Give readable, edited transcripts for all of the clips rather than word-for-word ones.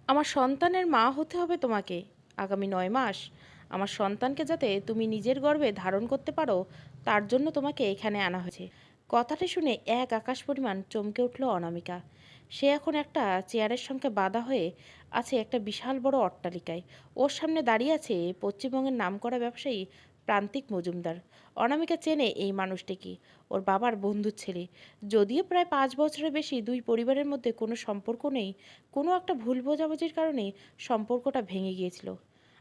আমার সন্তানের মা হতে হবে তোমাকে। আগামী ৯ মাস আমার সন্তানকে যাতে তুমি নিজের গর্ভে ধারণ করতে পারো, তার জন্য তোমাকে এখানে আনা হয়েছে। কথাটি শুনে এক আকাশ পরিমাণ চমকে উঠল অনামিকা। সে এখন একটা চেয়ারের সঙ্গে বাঁধা হয়ে আছে একটা বিশাল বড় অট্টালিকায়। ওর সামনে দাঁড়িয়ে আছে পশ্চিমবঙ্গের নামকরা ব্যবসায়ী প্রান্তিক মজুমদার। অনামিকা চেনে এই মানুষটিকে, ওর বাবার বন্ধুর ছেলে। যদিও প্রায় ৫ বছরের বেশি দুই পরিবারের মধ্যে কোনো সম্পর্ক নেই, কোনো একটা ভুল বোঝাবুঝির কারণে সম্পর্কটা ভেঙে গিয়েছিল।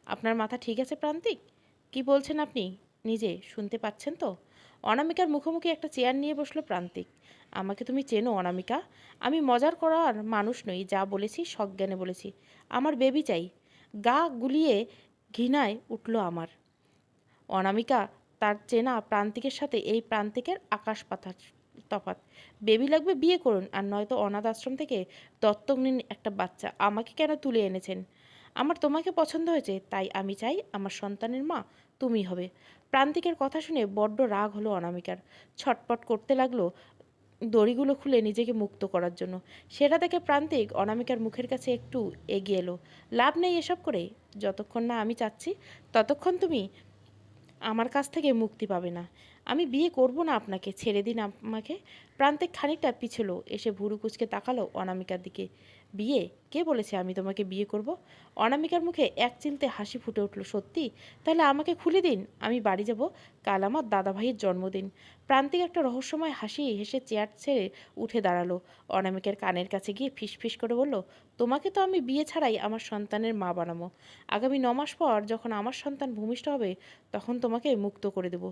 আপনার মাথা ঠিক আছে প্রান্তিক? কি বলছেন আপনি? নিজে শুনতে পাচ্ছেন তো? অনামিকার মুখোমুখি একটা চেয়ার নিয়ে বসলো প্রান্তিক। আমাকে তুমি চেনো অনামিকা? আমি মজার করার মানুষ নই, যা বলেছি সজ্ঞানে বলেছি। আমার বেবি চাই। গা গুলিয়ে ঘৃণায় উঠল আমার। অনামিকা তার চেনা প্রান্তিকের সাথে এই প্রান্তিকের আকাশ পাতাল তফাৎ। বেবি লাগবে বিয়ে করুন, আর নয়তো অনাথ আশ্রম থেকে দত্তক নিন একটা বাচ্চা। আমাকে কেন তুলে এনেছেন? আমার তোমাকে পছন্দ হয়েছে, তাই আমি চাই আমার সন্তানের মা তুমি হবে। প্রান্তিকের কথা শুনে বড্ড রাগ হলো অনামিকার। ছটপট করতে লাগলো দড়িগুলো খুলে নিজেকে মুক্ত করার জন্য। সেটা দেখে প্রান্তিক অনামিকার মুখের কাছে একটু এগিয়ে এলো। লাভ নেই এসব করে। যতক্ষণ না আমি চাচ্ছি, ততক্ষণ তুমি আমার কাছ থেকে মুক্তি পাবে না। আমি বিয়ে করব না আপনাকে, ছেড়ে দিন আমাকে। প্রান্তিক খানিকটা পিছলো, এসে ভুরু কুঁচকে তাকালো অনামিকার দিকে। বিয়ে? কে বলেছে আমি তোমাকে বিয়ে করব? অনামিকার মুখে এক চিলতে হাসি ফুটে উঠল। সত্যি? তাহলে আমাকে খুলে দিন, আমি বাড়ি যাব। কাল আমার দাদাভাইয়ের জন্মদিন। প্রান্তিক একটা রহস্যময় হাসি হেসে চেয়ার ছেড়ে উঠে দাঁড়ালো। অনামিকার কানের কাছে গিয়ে ফিসফিস করে বলল, তোমাকে তো আমি বিয়ে ছাড়াই আমার সন্তানের মা বানাবো। আগামী ৯ মাস পর যখন আমার সন্তান ভূমিষ্ঠ হবে, তখন তোমাকে মুক্ত করে দেব।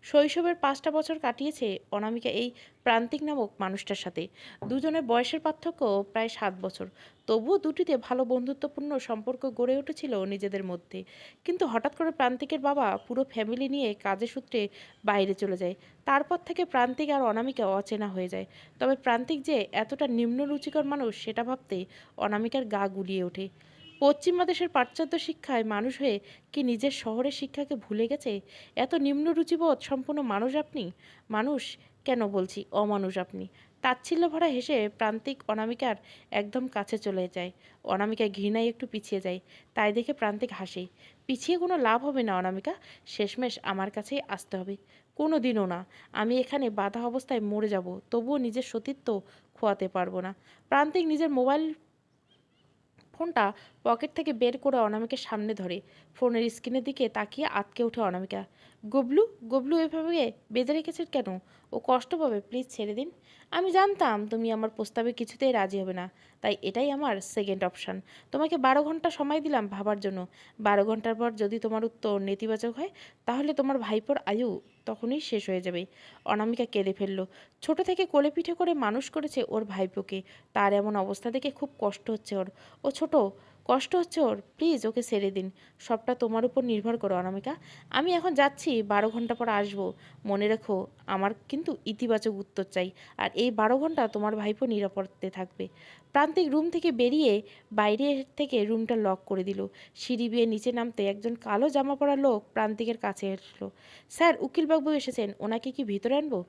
শৈশবের ৫টা বছর কাটিয়েছে অনামিকা এই প্রান্তিক নামক মানুষটার সাথে। দুজনের বয়সের পার্থক্য প্রায় ৭ বছর। তবুও দুটিতে ভালো বন্ধুত্বপূর্ণ সম্পর্ক গড়ে উঠেছিল নিজেদের মধ্যে। কিন্তু হঠাৎ করে প্রান্তিকের বাবা পুরো ফ্যামিলি নিয়ে কাজের সূত্রে বাইরে চলে যায়। তারপর থেকে প্রান্তিক আর অনামিকা অচেনা হয়ে যায়। তবে প্রান্তিক যে এতটা নিম্ন রুচিকর মানুষ, সেটা ভাবতে অনামিকার গা গুলিয়ে ওঠে। পশ্চিমা দেশের পাশ্চাত্য শিক্ষায় মানুষ হয়ে কি নিজের শহরের শিক্ষাকে ভুলে গেছে? এত নিম্ন রুচিবোধ সম্পূর্ণ মানুষ আপনি? মানুষ কেন বলছি, অমানুষ আপনি। তাচ্ছিল্য ভরা হেসে প্রান্তিক অনামিকার একদম কাছে চলে যায়। অনামিকা ঘৃণায় একটু পিছিয়ে যায়। তাই দেখে প্রান্তিক হাসে। পিছিয়ে কোনো লাভ হবে না অনামিকা, শেষমেশ আমার কাছেই আসতে হবে। কোনো দিনও না। আমি এখানে বাধা অবস্থায় মরে যাব, তবুও নিজের সতীত্ব খোয়াতে পারবো না। প্রান্তিক নিজের মোবাইল ফোনটা পকেট থেকে বের করে অনামিকার সামনে ধরে। ফোনের স্ক্রিনের দিকে তাকিয়ে আঁতকে ওঠে অনামিকা। গবলু, গবলু এভাবে বেঁধে রেখেছেন কেন? ও কষ্ট পাবে, প্লিজ ছেড়ে দিন। আমি জানতাম তুমি আমার প্রস্তাবে কিছুতেই রাজি হবে না, তাই এটাই আমার সেকেন্ড অপশান। তোমাকে ১২ ঘন্টা সময় দিলাম ভাবার জন্য। ১২ ঘন্টার পর যদি তোমার উত্তর নেতিবাচক হয়, তাহলে তোমার ভাইপোর আয়ু তখনই শেষ হয়ে যাবে। অনামিকা কেঁদে ফেলল। ছোট থেকে কোলে পিঠে করে মানুষ করেছে ওর ভাইপোকে, তার এমন অবস্থা দেখে খুব কষ্ট হচ্ছে ওর। ও ছোট, কষ্ট হচ্ছে ওর, প্লিজ ওকে ছেড়ে দিন। সবটা তোমার উপর নির্ভর করো অনামিকা। আমি এখন যাচ্ছি, ১২ ঘন্টা পর আসবো। মনে রেখো, আমার কিন্তু ইতিবাচক উত্তর চাই। আর এই ১২ ঘন্টা তোমার ভাইপো নিরাপদে থাকবে। প্রান্তিক রুম থেকে বেরিয়ে বাইরে থেকে রুমটা লক করে দিল। সিঁড়ি বেয়ে নিচে নামতে একজন কালো জামা পরা লোক প্রান্তিকের কাছে এসলো। স্যার, উকিলবাবু এসেছেন, ওনাকে কি ভিতরে আনবো?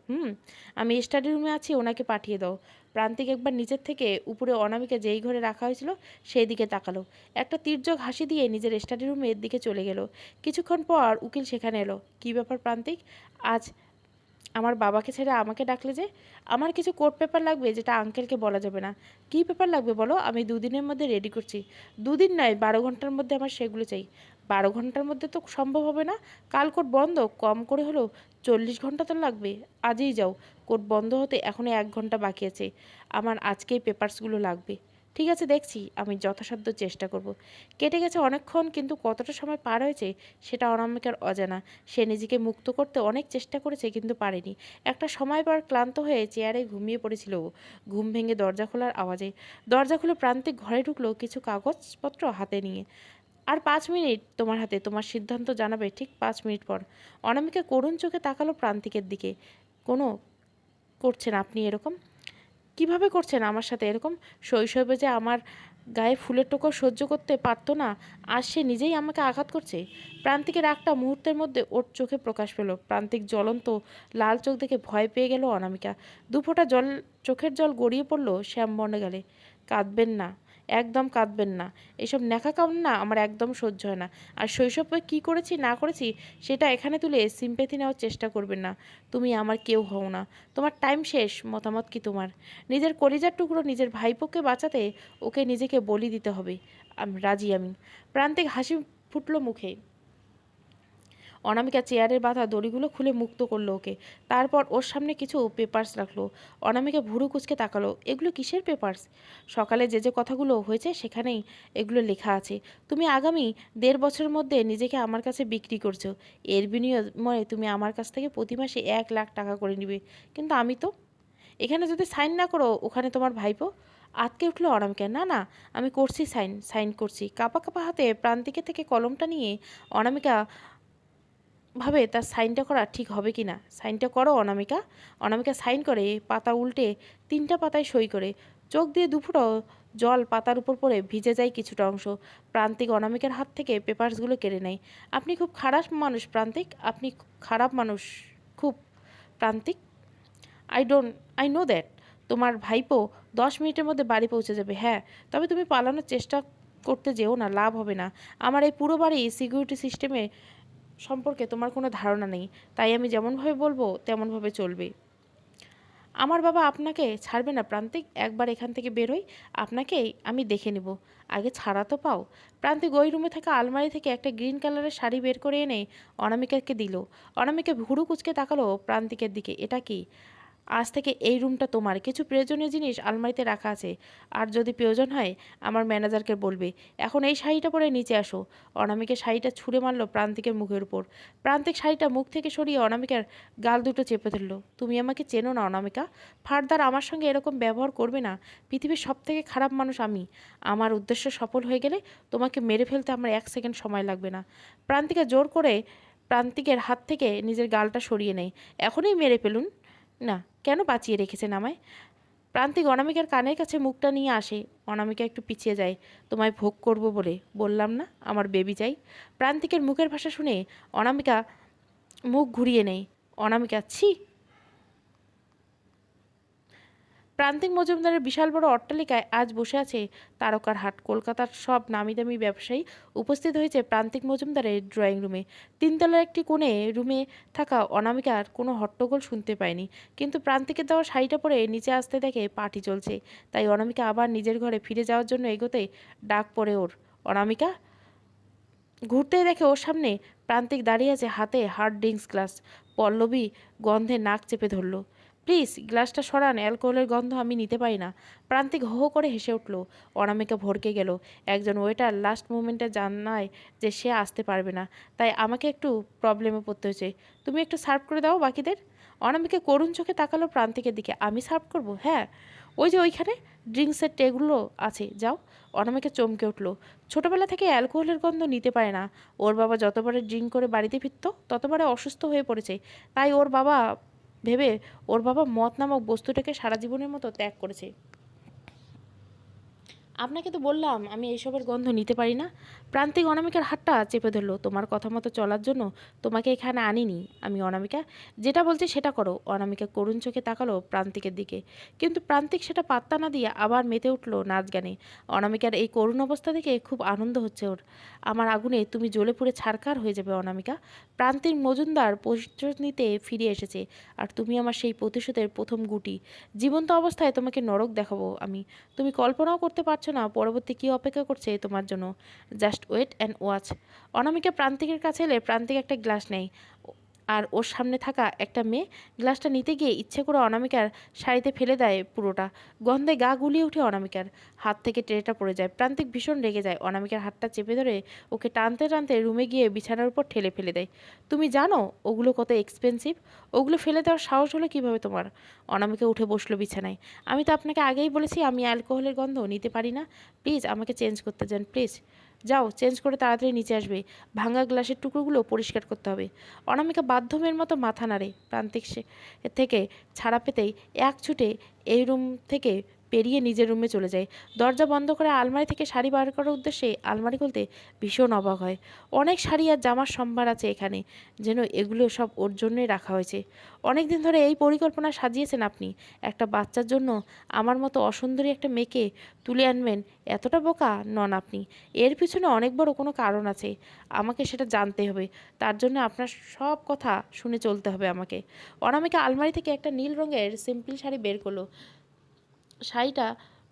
আমি স্টাডি রুমে আছি, ওনাকে পাঠিয়ে দাও। প্রান্তিক একবার নিচের থেকে উপরে অনামিকা যেই ঘরে রাখা হয়েছিল সেই দিকে তাকালো। একটা তীর্যক হাসি দিয়ে নিজের স্টাডি রুমের দিকে চলে গেল। কিছুক্ষণ পর উকিল সেখানে এলো। কী ব্যাপার প্রান্তিক, আজ আমার বাবাকে ছেড়ে আমাকে ডাকলে যে? আমার কিছু কোর্ট পেপার লাগবে, যেটা আঙ্কেলকে বলা যাবে না। কী পেপার লাগবে বলো, আমি ২ দিনের মধ্যে রেডি করছি। ২ দিন নয়, ১২ ঘন্টার মধ্যে আমার সেগুলো চাই। ১২ ঘন্টার মধ্যে তো সম্ভব হবে না, কাল কোর্ট বন্ধ, কম করে হলেও ৪০ ঘন্টা তো লাগবে। আজই যাও, কোর্ট বন্ধ হতে এখনও ১ ঘন্টা বাকি আছে। আমার আজকেই পেপারসগুলো লাগবে। ঠিক আছে, দেখছি, আমি যথাসাধ্য চেষ্টা করব। কেটে গেছে অনেকক্ষণ, কিন্তু কতটা সময় পার হয়েছে সেটা অনামিকার অজানা। সে নিজেকে মুক্ত করতে অনেক চেষ্টা করেছে, কিন্তু পারেনি। একটা সময় পর ক্লান্ত হয়ে চেয়ারে ঘুমিয়ে পড়েছিল ও। ঘুম ভেঙে দরজা খোলার আওয়াজে দরজা খুলে প্রান্তিক ঘরে ঢুকলো কিছু কাগজপত্র হাতে নিয়ে। আর ৫ মিনিট তোমার হাতে, তোমার সিদ্ধান্ত জানাবে ঠিক ৫ মিনিট পর। অনামিকা করুণ চোখে তাকালো প্রান্তিকের দিকে। কোনো করছেন আপনি এরকম? কিভাবে করছেন আমার সাথে এরকম? শৈশবে যে আমার গায়ে ফুলের টোকা সহ্য করতে পারতো না, আজ সে নিজেই আমাকে আঘাত করছে। প্রান্তিকের একটা মুহূর্তের মধ্যে ওর চোখে প্রকাশ পেল। প্রান্তিক জ্বলন্ত লাল চোখ দেখে ভয় পেয়ে গেল অনামিকা। ২ ফোঁটা জল, চোখের জল গড়িয়ে পড়ল শ্যামবর্ণে গালে। কাঁদবেন না, একদম কাঁদবেন না। এসব ন্যাকা কান্না আমার একদম সহ্য হয় না। আর শৈশবে কী করেছি না করেছি সেটা এখানে তুলে সিম্প্যাথি নেওয়ার চেষ্টা করবেন না। তুমি আমার কেউ হও না। তোমার টাইম শেষ। মতামত কি তোমার? নিজের কলিজার টুকরো নিজের ভাইপোকে বাঁচাতে ওকে নিজেকে বলি দিতে হবে। রাজি আমি। প্রান্তিক হাসি ফুটল মুখে। অনামিকা চেয়ারের বাঁধা দড়িগুলো খুলে মুক্ত করলো ওকে। তারপর ওর সামনে কিছু পেপার্স রাখলো। অনামিকা ভুরু কুঁচকে তাকালো। এগুলো কিসের পেপার্স? সকালে যে যে কথাগুলো হয়েছে সেখানেই এগুলো লেখা আছে। তুমি আগামী 1.5 বছরের মধ্যে নিজেকে আমার কাছে বিক্রি করছো। এর বিনিময়ে তুমি আমার কাছ থেকে প্রতি মাসে 1 লাখ টাকা করে নিবে। কিন্তু আমি তো এখানে যদি সাইন না করো ওখানে তোমার ভাইপো। আটকে উঠলো অনামিকা। না না, আমি করছি, সাইন সাইন করছি। কাঁপা কাঁপা হাতে প্রান্তিকে থেকে কলমটা নিয়ে অনামিকা ভাবে তার সাইনটা করা ঠিক হবে কি না। সাইনটা করো অনামিকা। অনামিকা সাইন করে পাতা উল্টে 3টা পাতায় সই করে। চোখ দিয়ে দুফুটো জল পাতার উপর পড়ে ভিজে যায় কিছুটা অংশ। প্রান্তিক অনামিকার হাত থেকে পেপারসগুলো কেড়ে নেয়। আপনি খুব খারাপ মানুষ প্রান্তিক, আপনি খারাপ মানুষ খুব। প্রান্তিক, আই নো দ্যাট। তোমার ভাইপো 10 মিনিটের মধ্যে বাড়ি পৌঁছে যাবে। হ্যাঁ, তবে তুমি পালানোর চেষ্টা করতে যেও না, লাভ হবে না। আমার এই পুরো বাড়ি সিকিউরিটি সিস্টেমে সম্পর্কে তোমার কোনো ধারণা নেই, তাই আমি যেমনভাবে বলবো তেমনভাবে চলবে। আমার বাবা আপনাকে ছাড়বে না প্রান্তিক। একবার এখান থেকে বেরোই, আপনাকেই আমি দেখে নেব। আগে ছাড়া তো পাও। প্রান্তিক ওই রুমে থাকা আলমারি থেকে একটা গ্রিন কালারের শাড়ি বের করে এনে অনামিকাকে দিল। অনামিকা ভুরু কুঁচকে তাকালো প্রান্তিকের দিকে। এটা কি? আজ থেকে এই রুমটা তোমার। কিছু প্রয়োজনীয় জিনিস আলমারিতে রাখা আছে, আর যদি প্রয়োজন হয় আমার ম্যানেজারকে বলবে। এখন এই শাড়িটা পরে নিচে আসো। অনামিকের শাড়িটা ছুঁড়ে মারল প্রান্তিকের মুখের উপর। প্রান্তিক শাড়িটা মুখ থেকে সরিয়ে অনামিকার গাল দুটো চেপে ধরল। তুমি আমাকে চেনো না অনামিকা। ফার্দার আমার সঙ্গে এরকম ব্যবহার করবে না। পৃথিবীর সব থেকে খারাপ মানুষ আমি। আমার উদ্দেশ্য সফল হয়ে গেলে তোমাকে মেরে ফেলতে আমার 1 সেকেন্ড সময় লাগবে না। প্রান্তিকা জোর করে প্রান্তিকের হাত থেকে নিজের গালটা সরিয়ে নেয়। এখনই মেরে ফেলুন না, কেন বাঁচিয়ে রেখেছেন আমায়? প্রান্তিক অনামিকার কানের কাছে মুখটা নিয়ে আসে। অনামিকা একটু পিছিয়ে যায়। তোমায় ভোগ করব বলে বললাম না, আমার বেবি চাই। প্রান্তিকের মুখের ভাষা শুনে অনামিকা মুখ ঘুরিয়ে নেয়। অনামিকা, ছি। প্রান্তিক মজুমদারের বিশাল বড় অট্টালিকায় আজ বসে আছে তারকার হাট। কলকাতার সব নামিদামি ব্যবসায়ী উপস্থিত হয়েছে প্রান্তিক মজুমদারের ড্রয়িং রুমে। 3তলার একটি কোণে রুমে থাকা অনামিকার কোনো হট্টগোল শুনতে পায়নি, কিন্তু প্রান্তিকের দেওয়া শাড়িটা পরে নিচে আসতে দেখে পার্টি চলছে। তাই অনামিকা আবার নিজের ঘরে ফিরে যাওয়ার জন্য এগোতে ডাক পড়ে ওর। অনামিকা ঘুরতেই দেখে ওর সামনে প্রান্তিক দাঁড়িয়ে আছে, হাতে হার্ড ড্রিঙ্কস গ্লাস। পল্লবী গন্ধে নাক চেপে ধরল। প্লিজ গ্লাসটা সরান, অ্যালকোহলের গন্ধ আমি নিতে পারি না। প্রান্তিক হো হো করে হেসে উঠল। অনামিকা ভড়কে গেল। একজন ওয়েটার লাস্ট মোমেন্টে জানায় যে সে আসতে পারবে না, তাই আমাকে একটু প্রবলেমে পড়তে হয়েছে। তুমি একটু সার্ভ করে দাও বাকিদের। অনামিকা করুণ চোখে তাকালো প্রান্তিকের দিকে। আমি সার্ভ করব? হ্যাঁ, ওই যে ওইখানে ড্রিঙ্কসের টেগুলো আছে, যাও। অনামিকা চমকে উঠল। ছোটবেলা থেকে অ্যালকোহলের গন্ধ নিতে পারে না। ওর বাবা যতবারে ড্রিঙ্ক করে বাড়িতে ফিরত ততবারে অসুস্থ হয়ে পড়েছে। তাই ওর বাবা মদ নামক বস্তুটাকে সারা জীবনের মতো ত্যাগ করেছে। আপনাকে তো বললাম আমি এইসবের গন্ধ নিতে পারি না। প্রান্তিক অনামিকার হাতটা চেপে ধরলো। তোমার কথা মতো চলার জন্য তোমাকে এখানে আনিনি আমি অনামিকা। যেটা বলছি সেটা করো। অনামিকা করুণ চোখে তাকালো প্রান্তিকের দিকে, কিন্তু প্রান্তিক সেটা পাত্তা না দিয়ে আবার মেতে উঠলো নাচ গানে। অনামিকার এই করুণ অবস্থা দেখে খুব আনন্দ হচ্ছে ওর। আমার আগুনে তুমি জ্বলে পুড়ে ছারখার হয়ে যাবে অনামিকা। প্রান্তিক মজুমদার প্রতিশোধ নিতে ফিরে এসেছে, আর তুমি আমার সেই প্রতিশোধের প্রথম গুটি। জীবন্ত অবস্থায় তোমাকে নরক দেখাবো আমি। তুমি কল্পনাও করতে পারছো না পরবর্তী কী অপেক্ষা করছে তোমার জন্য। Just wait and watch. Anamika প্রান্তিকের কাছে এলে প্রান্তিক একটা গ্লাস নেয়, আর ওর সামনে থাকা একটা মেয়ে গ্লাসটা নিতে গিয়ে ইচ্ছে করে অনামিকার শাড়িতে ফেলে দেয় পুরোটা। গন্ধে গা গুলিয়ে ওঠে অনামিকার। হাত থেকে ট্রেটা পড়ে যায়। প্রান্তিক ভীষণ রেগে যায়। অনামিকার হাতটা চেপে ধরে ওকে টানতে টানতে রুমে গিয়ে বিছানার উপর ঠেলে ফেলে দেয়। তুমি জানো ওগুলো কত এক্সপেন্সিভ? ওগুলো ফেলে দেওয়ার সাহস হলো কীভাবে তোমার? অনামিকা উঠে বসলো বিছানায়। আমি তো আপনাকে আগেই বলেছি আমি অ্যালকোহলের গন্ধ নিতে পারি না। প্লিজ আমাকে চেঞ্জ করতে যান প্লিজ। যাও, চেঞ্জ করে তাড়াতাড়ি নিচে আসবে। ভাঙা গ্লাসের টুকরোগুলো পরিষ্কার করতে হবে। অনামিকা বাধ্যমের মতো মাথা নাড়ে। প্রান্তিক সে থেকে ছাড়া পেতেই এক ছুটে এই রুম থেকে পেরিয়ে নিজের রুমে চলে যায়। দরজা বন্ধ করে আলমারি থেকে শাড়ি বার করার উদ্দেশ্যে আলমারি খুলতে ভীষণ অবাক হয়। অনেক শাড়ি আর জামার সম্ভার আছে এখানে, যেন এগুলো সব ওর জন্যই রাখা হয়েছে। অনেক দিন ধরে এই পরিকল্পনা সাজিয়েছেন আপনি। একটা বাচ্চার জন্য আমার মতো অসুন্দরী একটা মেয়েকে তুলে আনবেন, এতটা বোকা নন আপনি। এর পিছনে অনেক বড় কোনো কারণ আছে, আমাকে সেটা জানতে হবে। তার জন্য আপনার সব কথা শুনে চলতে হবে আমাকে। অনামিকা আলমারি থেকে একটা নীল রঙের সিম্পল শাড়ি বের করলো। শাড়িটা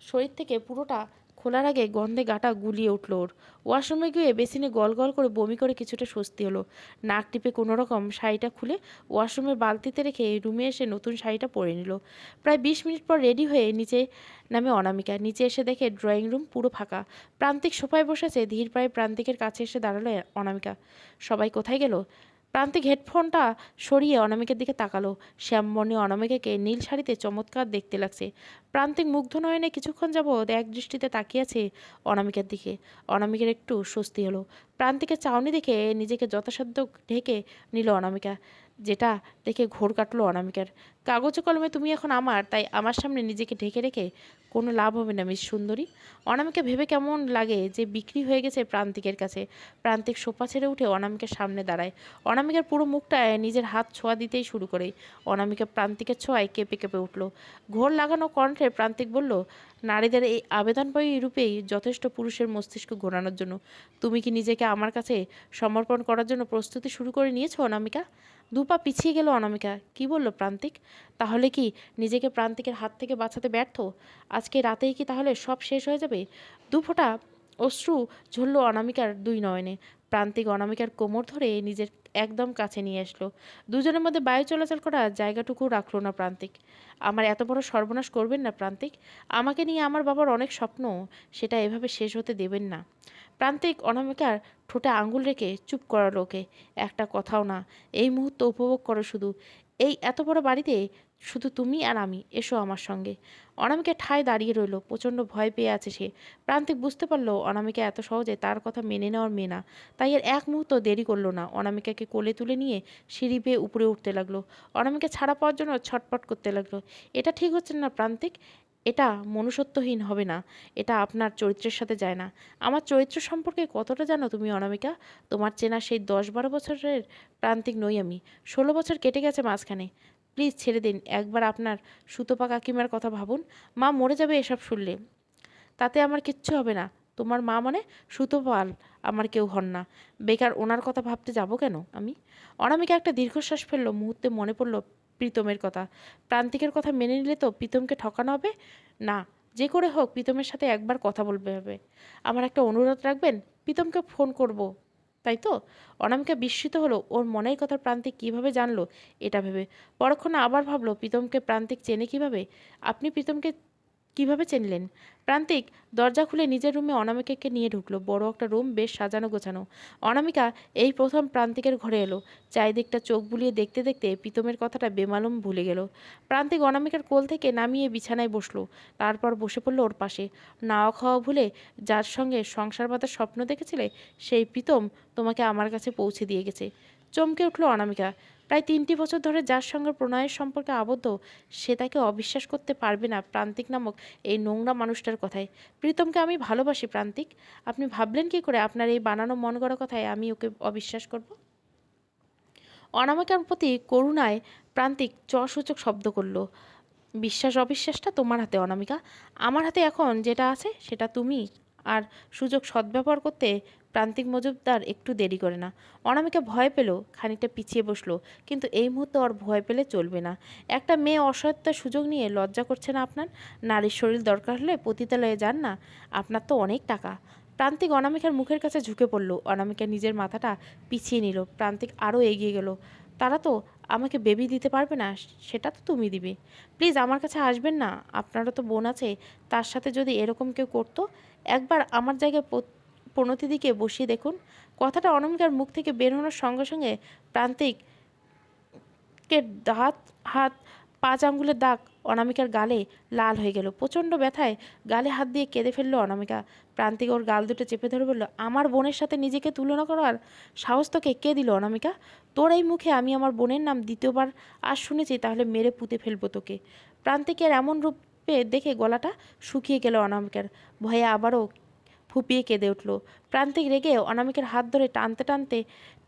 শরীর থেকে পুরোটা খোলার আগে গন্ধে গাটা গুলিয়ে উঠল ওর। ওয়াশরুমে গিয়ে বেসিনে গল গল করে বমি করে কিছুটা স্বস্তি হলো। নাক টিপে কোনো রকম শাড়িটা খুলে ওয়াশরুমের বালতিতে রেখে রুমে এসে নতুন শাড়িটা পরে নিল। প্রায় 20 মিনিট পর রেডি হয়ে নিচে নামে অনামিকা। নিচে এসে দেখে ড্রয়িং রুম পুরো ফাঁকা। প্রান্তিক সোফায় বসেছে। ধীর পায়ে প্রান্তিকের কাছে এসে দাঁড়ালো অনামিকা। সবাই কোথায় গেল? প্রান্তিক হেডফোনটা সরিয়ে অনামিকার দিকে তাকালো। শ্যামবর্ণী অনামিকাকে নীল শাড়িতে চমৎকার দেখতে লাগছে। প্রান্তিক মুগ্ধ নয়নে কিছুক্ষণ যাবৎ এক দৃষ্টিতে তাকিয়ে আছে অনামিকার দিকে। অনামিকার একটু স্বস্তি হলো। প্রান্তিকের চাউনি দেখে নিজেকে যথাসাধ্য ঢেকে নিল অনামিকা, যেটা দেখে ঘোর কাটলো অনামিকার। কাগজে কলমে তুমি এখন আমার, তাই আমার সামনে নিজেকে ঢেকে রেখে কোনো লাভ হবে না মিস সুন্দরী। অনামিকা ভেবে কেমন লাগে যে বিক্রি হয়ে গেছে প্রান্তিকের কাছে। প্রান্তিক সোফা ছেড়ে উঠে অনামিকার সামনে দাঁড়ায়। অনামিকার পুরো মুখটায় নিজের হাত ছোঁয়া দিতেই শুরু করে। অনামিকা প্রান্তিকের ছোঁয়ায় কেঁপে কেঁপে উঠল। ঘোর লাগানো কণ্ঠে প্রান্তিক বলল, নারীদের এই আবেদনময়ী রূপেই যথেষ্ট পুরুষের মস্তিষ্ক ঘোরানোর জন্য। তুমি কি নিজেকে আমার কাছে সমর্পণ করার জন্য প্রস্তুতি শুরু করে নিয়েছো অনামিকা? দুপা পিছিয়ে গেল অনামিকা। কি বলল প্রান্তিক? তাহলে কি নিজেকে প্রান্তিকের হাত থেকে বাঁচাতে ব্যর্থ? আজকে রাতেই কি তাহলে সব শেষ হয়ে যাবে? দুফোঁটা অশ্রু ঝরল অনামিকার দুই নয়নে। প্রান্তিক অনামিকার কোমর ধরে নিজের একদম কাছে নিয়ে আসলো। দুজনের মধ্যে বায়ু চলাচল করার জায়গাটুকু রাখলো না প্রান্তিক। আমার এত বড় সর্বনাশ করবেন না প্রান্তিক। আমাকে নিয়ে আমার বাবার অনেক স্বপ্ন, সেটা এভাবে শেষ হতে দেবেন না। প্রান্তিক অনামিকার ঠোঁটে আঙুল রেখে চুপ করালো ওকে। একটা কথাও না। এই মুহূর্ত উপভোগ করো শুধু। এই এত বড় বাড়িতে শুধু তুমি আর আমি, এসো আমার সঙ্গে। অনামিকা ঠায় দাঁড়িয়ে রইল। প্রচণ্ড ভয় পেয়ে আছে সে। প্রান্তিক বুঝতে পারলো অনামিকা এত সহজে তার কথা মেনে নেওয়ার মেয়ে না। তাই এর এক মুহূর্ত দেরি করলো না। অনামিকাকে কোলে তুলে নিয়ে সিঁড়ি বেয়ে উপরে উঠতে লাগলো। অনামিকা ছাড়া পাওয়ার জন্য ছটপট করতে লাগলো। এটা ঠিক হচ্ছে না প্রান্তিক, এটা মনুষ্যত্বহীন হবে না। এটা আপনার চরিত্রের সাথে যায় না। আমার চরিত্র সম্পর্কে কতটা জানো তুমি অনামিকা? তোমার চেনা সেই 10-12 বছরের প্রান্তিক নই আমি। 16 বছর কেটে গেছে মাঝখানে। প্লিজ ছেড়ে দিন। একবার আপনার সুতপা কাকিমার কথা ভাবুন। মা মরে যাবে এসব শুনলে। তাতে আমার কিচ্ছু হবে না। তোমার মা মানে সুতপাল আমার কেউ হন না। বেকার ওনার কথা ভাবতে যাব কেন আমি? অনামিকা একটা দীর্ঘশ্বাস ফেললো। মুহূর্তে মনে পড়ল প্রীতমের কথা। প্রান্তিকের কথা মেনে নিলে তো প্রীতমকে ঠকানো হবে না। যে করে হোক প্রীতমের সাথে একবার কথা বলবে হবে। আমার একটা অনুরোধ রাখবেন? প্রীতমকে ফোন করব, তাই তো? অনামিকা বিস্মিত হলো। ওর মনের কথা প্রান্তিক কিভাবে জানলো এটা ভেবে। পরক্ষণে আবার ভাবলো, প্রীতমকে প্রান্তিক চেনে কিভাবে? আপনি প্রীতমকে কিভাবে চিনলেন? প্রান্তিক দরজা খুলে নিজের রুমে অনামিকাকে নিয়ে ঢুকলো। বড় একটা রুম, বেশ সাজানো গোছানো। অনামিকা এই প্রথম প্রান্তিকের ঘরে এলো। চারিদিকটা চোখ বুলিয়ে দেখতে দেখতে প্রীতমের কথাটা বেমালুম ভুলে গেল। প্রান্তিক অনামিকার কোল থেকে নামিয়ে বিছানায় বসলো। তারপর বসে পড়লো ওর পাশে। নাওয়া খাওয়া ভুলে যার সঙ্গে সংসার বাঁধার স্বপ্ন দেখেছিলে, সেই প্রীতম তোমাকে আমার কাছে পৌঁছে দিয়ে গেছে। চমকে উঠল অনামিকা। প্রায় 3টি বছর ধরে যার সঙ্গে প্রণয়ের সম্পর্কে আবদ্ধ, সে তাকে অবিশ্বাস করতে পারবে না প্রান্তিক নামক এই নোংরা মানুষটার কথায়। প্রীতমকে আমি ভালোবাসি প্রান্তিক। আপনি ভাবলেন কি করে আপনার এই বানানো মন গড়া কথায় আমি ওকে অবিশ্বাস করব? অনামিকার প্রতি করুণায় প্রান্তিক সূচক শব্দ করল। বিশ্বাস অবিশ্বাসটা তোমার হাতে অনামিকা। আমার হাতে এখন যেটা আছে সেটা তুমি। আর সুযোগ সদ্ব্যবহার করতে প্রান্তিক মজুমদার একটু দেরি করে না। অনামিকা ভয় পেল, খানিকটা পিছিয়ে বসলো। কিন্তু এই মুহূর্তে ওর ভয় পেলে চলবে না। একটা মেয়ে অসহায়তার সুযোগ নিয়ে লজ্জা করছে না আপনার? নারীর শরীর দরকার হলে পতিতালয়ে যান না। আপনার তো অনেক টাকা। প্রান্তিক অনামিকার মুখের কাছে ঝুঁকে পড়ল। অনামিকা নিজের মাথাটা পিছিয়ে নিল। প্রান্তিক আরও এগিয়ে গেল। তারা তো আমাকে বেবি দিতে পারবে না, সেটা তো তুমি দিবে। প্লিজ আমার কাছে আসবেন না। আপনারও তো বোন আছে, তার সাথে যদি এরকম কেউ করতো। একবার আমার জায়গায় প্রণতিদিকে বসিয়ে দেখুন। কথাটা অনামিকার মুখ থেকে বের হওয়ার সঙ্গে সঙ্গে প্রান্তিকের দাঁত হাত 5 আঙ্গুলের দাগ অনামিকার গালে লাল হয়ে গেল। প্রচণ্ড ব্যথায় গালে হাত দিয়ে কেঁদে ফেললো অনামিকা। প্রান্তিক ওর গাল দুটো চেপে ধরে বলল, আমার বোনের সাথে নিজেকে তুলনা করার সাহস তোকে কে দিল অনামিকা? তোর এই মুখে আমি আমার বোনের নাম দ্বিতীয়বার আর শুনেছি, তাহলে মেরে পুঁতে ফেলবো তোকে। প্রান্তিকের এমন রূপ পেয়ে দেখে গলাটা শুকিয়ে গেল অনামিকার। ভয়ে আবারও ফুপিয়ে কেঁদে উঠল। প্রান্তিক রেগে অনামিকার হাত ধরে টানতে টানতে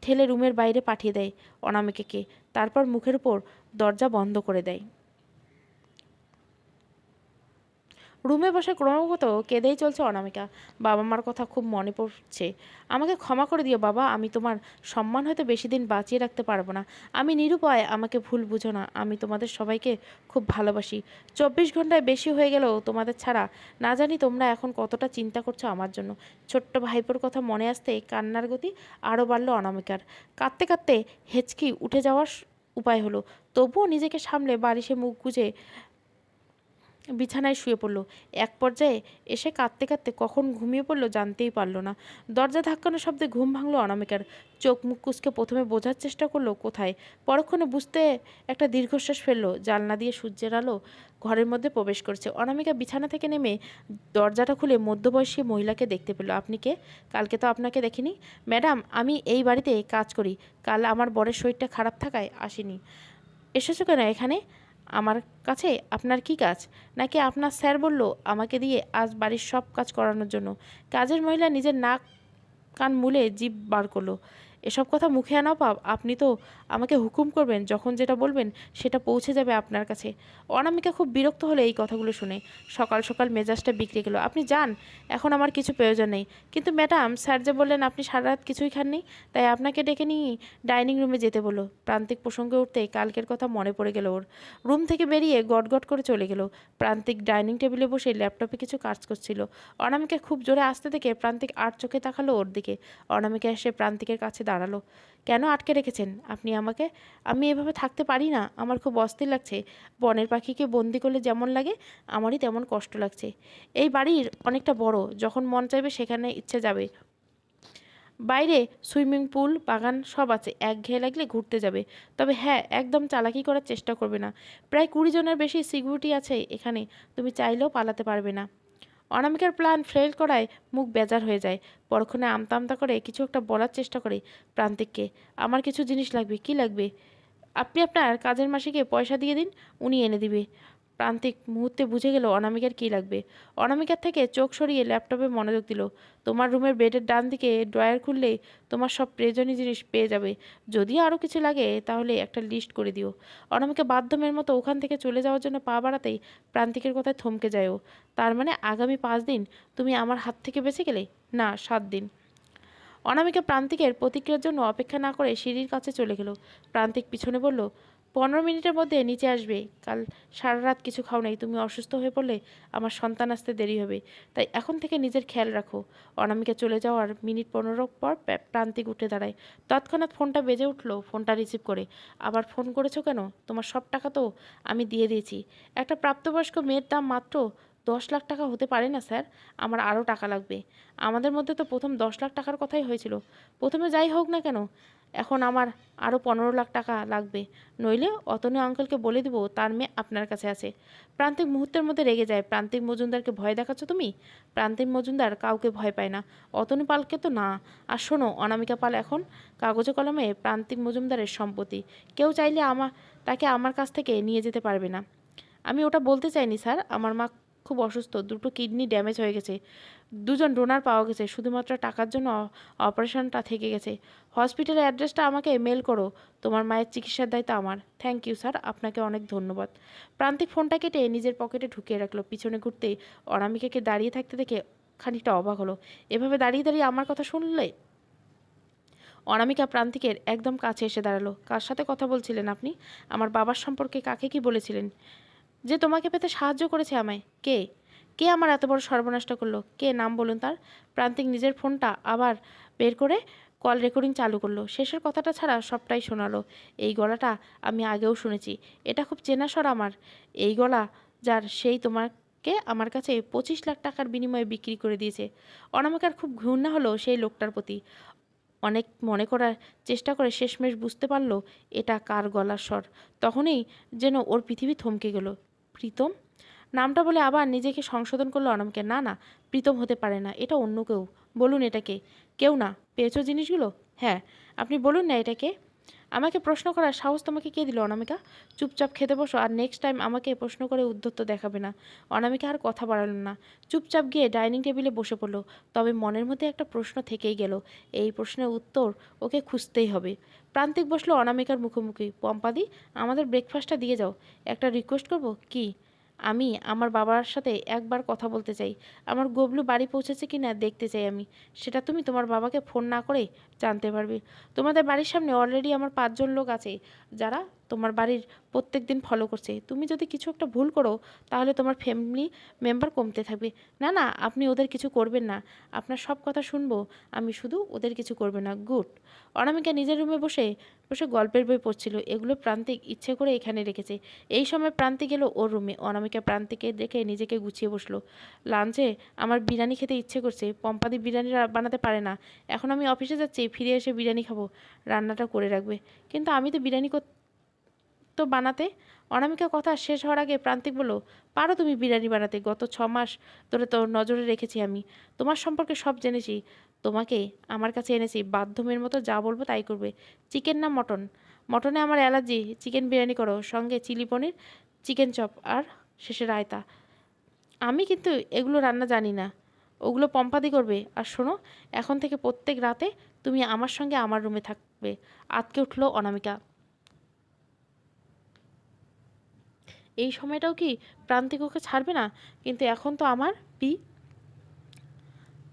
ঠেলে রুমের বাইরে পাঠিয়ে দেয় অনামিকাকে। তারপর মুখের উপর দরজা বন্ধ করে দেয়। রুমে বসে ক্রমাগত কেঁদেই চলছে অনামিকা। বাবা মার কথা খুব মনে পড়ছে। আমাকে ক্ষমা করে দিও বাবা, আমি তোমার সম্মান হয়তো বেশি দিন বাঁচিয়ে রাখতে পারবো না। আমি নিরুপায়, আমাকে ভুল বুঝো না। আমি তোমাদের সবাইকে খুব ভালোবাসি। 24 ঘন্টায় বেশি হয়ে গেলেও তোমাদের ছাড়া না জানি তোমরা এখন কতটা চিন্তা করছো আমার জন্য। ছোট্ট ভাইপোর কথা মনে আসতে কান্নার গতি আরও বাড়ল অনামিকার। কাঁদতে কাঁদতে হেঁচকি উঠে যাওয়ার উপায় হলো। তবুও নিজেকে সামলে বালিশে মুখ গুজে বিছানায় শুয়ে পড়ল। এক পর্যায়ে এসে কাঁদতে কাঁদতে কখন ঘুমিয়ে পড়ল জানতেই পারল না। দরজা ধাক্কানোর শব্দে ঘুম ভাঙল অনামিকার। চোখ মুখ কুঁচকে প্রথমে বোঝার চেষ্টা করলো কোথায়, পরক্ষণে বুঝতে একটা দীর্ঘশ্বাস ফেললো। জানলা দিয়ে সূর্যের আলো ঘরের মধ্যে প্রবেশ করছে। অনামিকা বিছানা থেকে নেমে দরজাটা খুলে মধ্যবয়সী মহিলাকে দেখতে পেল। আপনি কে? কালকে তো আপনাকে দেখিনি। ম্যাডাম, আমি এই বাড়িতে কাজ করি। কাল আমার বরের শরীরটা খারাপ থাকায় আসিনি। এসেছো কেন এখানে? আমার কাছে আপনার কি কাজ? নাকি আপনার স্যার বলল আমাকে দিয়ে আজ বাড়ির সব কাজ করানোর জন্য? কাজের মহিলা নিজের নাক কান মুলে জিভ বার করলো। এসব কথা মুখে আনাও পাপ। আপনি তো আমাকে হুকুম করবেন, যখন যেটা বলবেন সেটা পৌঁছে যাবে আপনার কাছে। অনামিকা খুব বিরক্ত হলো এই কথাগুলো শুনে। সকাল সকাল মেজাজটা বিগড়ে গেল। আপনি যান, এখন আমার কিছু প্রয়োজন নেই। কিন্তু ম্যাডাম, স্যার যে বললেন আপনি সারা রাত কিছুই খাননি, তাই আপনাকে ডেকে নিয়ে ডাইনিং রুমে যেতে বললো। প্রান্তিক প্রসঙ্গে উঠতে কালকের কথা মনে পড়ে গেল ওর। রুম থেকে বেরিয়ে গটগট করে চলে গেল। প্রান্তিক ডাইনিং টেবিলে বসে ল্যাপটপে কিছু কাজ করছিল। অনামিকা খুব জোরে আসতে দেখে প্রান্তিক আর চোখে তাকালো ওর দিকে। অনামিকা এসে প্রান্তিকের কাছে দাঁড়ালো। কেন আটকে রেখেছেন আপনি আমাকে? আমি এভাবে থাকতে পারি না, আমার খুব অস্থির লাগছে। বনের পাখিকে বন্দি করলে যেমন লাগে আমারই তেমন কষ্ট লাগছে। এই বাড়ির অনেকটা বড়, যখন মন চাইবে সেখানে ইচ্ছে যাবে। বাইরে সুইমিং পুল, বাগান সব আছে, একঘেয়ে লাগলে ঘুরতে যাবে। তবে হ্যাঁ, একদম চালাকি করার চেষ্টা করবে না। প্রায় 20 জনের বেশি সিকিউরিটি আছে এখানে, তুমি চাইলেও পালাতে পারবে না। অনামিকার প্ল্যান ফেল করায় মুখ বেজার হয়ে যায়। পরক্ষণে আমতা আমতা করে কিছু একটা বলার চেষ্টা করে প্রান্তিককে। আমার কিছু জিনিস লাগবে। কি লাগবে? আপনি আপনার কাজের মাসিকে পয়সা দিয়ে দিন, উনি এনে দিবে। প্রান্তিক মুহূর্তে বুঝে গেল অনামিকার কী লাগবে। অনামিকার থেকে চোখ সরিয়ে ল্যাপটপে মনোযোগ দিল। তোমার রুমের বেডের ডান দিকে ড্রয়ার খুললেই তোমার সব প্রয়োজনীয় জিনিস পেয়ে যাবে। যদি আরও কিছু লাগে তাহলে একটা লিস্ট করে দিও। অনামিকা বাধ্যমের মতো ওখান থেকে চলে যাওয়ার জন্য পা বাড়াতেই প্রান্তিকের কথায় থমকে যায় ও। তার মানে আগামী 5 দিন তুমি আমার হাত থেকে বেঁচে গেলে? না, 7 দিন। অনামিকা প্রান্তিকের প্রতিক্রিয়ার জন্য অপেক্ষা না করে সিঁড়ির কাছে চলে গেল। প্রান্তিক পিছনে বলল, 15 মিনিটের মধ্যে নিচে আসবে। কাল সারা রাত কিছু খাও নাই, তুমি অসুস্থ হয়ে পড়লে আমার সন্তান আসতে দেরি হবে। তাই এখন থেকে নিজের খেয়াল রাখো। অনামিকা চলে যাওয়ার মিনিট 15 পর প্রান্তিক উঠে দাঁড়ায়। তৎক্ষণাৎ ফোনটা বেজে উঠল। ফোনটা রিসিভ করে, আবার ফোন করেছো কেন? তোমার সব টাকা তো আমি দিয়ে দিয়েছি। একটা প্রাপ্তবয়স্ক মেয়ের দাম মাত্র 10 লাখ টাকা হতে পারে না স্যার? আমার আরও টাকা লাগবে। আমাদের মধ্যে তো প্রথম 10 লাখ টাকার কথাই হয়েছিল। প্রথমে যাই হোক না কেন, এখন আমার আরও 15 লাখ টাকা লাগবে। নইলে অতনু আঙ্কেলকে বলে দিব তার মেয়ে আপনার কাছে আছে। প্রান্তিক মুহূর্তের মধ্যে রেগে যায়। প্রান্তিক মজুমদারকে ভয় দেখাচ্ছ তুমি? প্রান্তিক মজুমদার কাউকে ভয় পায় না, অতনু পালকে তো না। আর শোনো, অনামিকা পাল এখন কাগজে কলমে প্রান্তিক মজুমদারের সম্পত্তি। কেউ চাইলে তাকে আমার কাছ থেকে নিয়ে যেতে পারবে না। আমি ওটা বলতে চাইনি স্যার। আমার মা খুব অসুস্থ, দুটো কিডনি ড্যামেজ হয়ে গেছে, 2জন ডোনার পাওয়া গেছে, শুধুমাত্র টাকার জন্য অপারেশনটা থেকে গেছে। হসপিটালের অ্যাড্রেসটা আমাকে মেল করো। তোমার মায়ের চিকিৎসার দায়িত্ব আমার। থ্যাংক ইউ স্যার, আপনাকে অনেক ধন্যবাদ। প্রান্তিক ফোনটা কেটে নিজের পকেটে ঢুকিয়ে রাখলো। পিছনে ঘুরতেই অনামিকাকে দাঁড়িয়ে থাকতে দেখে খানিকটা অবাক হলো। এভাবে দাঁড়িয়ে দাঁড়িয়ে আমার কথা শুনলে? অনামিকা প্রান্তিকের একদম কাছে এসে দাঁড়ালো। কার সাথে কথা বলছিলেন আপনি? আমার বাবার সম্পর্কে কাকে কি বলেছিলেন? যে তোমাকে পেতে সাহায্য করেছে আমায়? কে? কে আমার এত বড় সর্বনাশটা করলো? কে? নাম বলুন তার। প্রান্তিক নিজের ফোনটা আবার বের করে কল রেকর্ডিং চালু করলো। শেষের কথাটা ছাড়া সবটাই শোনালো। এই গলাটা আমি আগেও শুনেছি। এটা খুব চেনা স্বর আমার। এই গলা যার, সেই তোমাকে আমার কাছে 25 লাখ টাকার বিনিময়ে বিক্রি করে দিয়েছে। অনামিকার খুব ঘৃণা হলো সেই লোকটার প্রতি। অনেক মনে করার চেষ্টা করে শেষমেশ বুঝতে পারল এটা কার গলার স্বর। তখনই যেন ওর পৃথিবী থমকে গেল। প্রীতম? নামটা বলে আবার নিজেকে সংশোধন করলো অনামিকা। না না, প্রীতম হতে পারে না, এটা অন্য কেউ। বলুন এটাকে। কেউ না। পেয়েছো জিনিসগুলো? হ্যাঁ। আপনি বলুন না এটাকে। আমাকে প্রশ্ন করার সাহস তোমাকে কে দিল অনামিকা? চুপচাপ খেতে বসো, আর নেক্সট টাইম আমাকে প্রশ্ন করে উদ্ধত্ত দেখাবে না। অনামিকা আর কথা বাড়ালো না, চুপচাপ গিয়ে ডাইনিং টেবিলে বসে পড়লো। তবে মনের মধ্যে একটা প্রশ্ন থেকেই গেল, এই প্রশ্নের উত্তর ওকে খুঁজতেই হবে। প্রান্তিক বসলো অনামিকার মুখোমুখি। পম্পাদি, আমাদের ব্রেকফাস্টটা দিয়ে যাও। একটা রিকোয়েস্ট করবো কি? আমি আমার বাবার সাথে একবার কথা বলতে চাই। আমার গবলু বাড়ি পৌঁছেছে কি না দেখতে চাই আমি। সেটা তুমি তোমার বাবাকে ফোন না করেই জানতে পারবে। তোমাদের বাড়ির সামনে অলরেডি আমার 5 জন লোক আছে যারা তোমার বাড়ির প্রত্যেক দিন ফলো করছে। তুমি যদি কিছু একটা ভুল করো তাহলে তোমার ফ্যামিলি মেম্বার কমতে থাকবে। না না, আপনি ওদের কিছু করবেন না, আপনার সব কথা শুনবো আমি, শুধু ওদের কিছু করবে না। গুড। অনামিকা নিজের রুমে বসে বসে গল্পের বই পড়ছিল। এগুলো প্রান্তিক ইচ্ছে করে এখানে রেখেছে। এই সময় প্রান্তিক এলো ওর রুমে। অনামিকা প্রান্তিকে দেখে নিজেকে গুছিয়ে বসলো। লাঞ্চে আমার বিরিয়ানি খেতে ইচ্ছে করছে। পম্পাদি বিরিয়ানি বানাতে পারে না। এখন আমি অফিসে যাচ্ছি, ফিরে এসে বিরিয়ানি খাবো। রান্নাটা করে রাখবে। কিন্তু আমি তো বিরিয়ানি তো বানাতে। অনামিকা কথা শেষ হওয়ার আগে প্রান্তিক বলল, পারো তুমি বিরিয়ানি বানাতে। গত 6 মাস ধরে তো নজরে রেখেছি আমি, তোমার সম্পর্কে সব জেনেছি। তোমাকে আমার কাছে এনেছি, বাধ্যমের মতো যা বলবো তাই করবে। চিকেন না মটন? মটনে আমার অ্যালার্জি। চিকেন বিরিয়ানি করো, সঙ্গে চিলি পনির, চিকেন চপ আর শেষে রায়তা। আমি কিন্তু এগুলো রান্না জানি না, ওগুলো পম্পাদি করবে। আর শোনো, এখন থেকে প্রত্যেক রাতে তুমি আমার সঙ্গে আমার রুমে থাকবে। আতকে উঠলো অনামিকা। এই সময়টাও কি প্রান্তিক ওকে ছাড়বে না? কিন্তু এখন তো আমার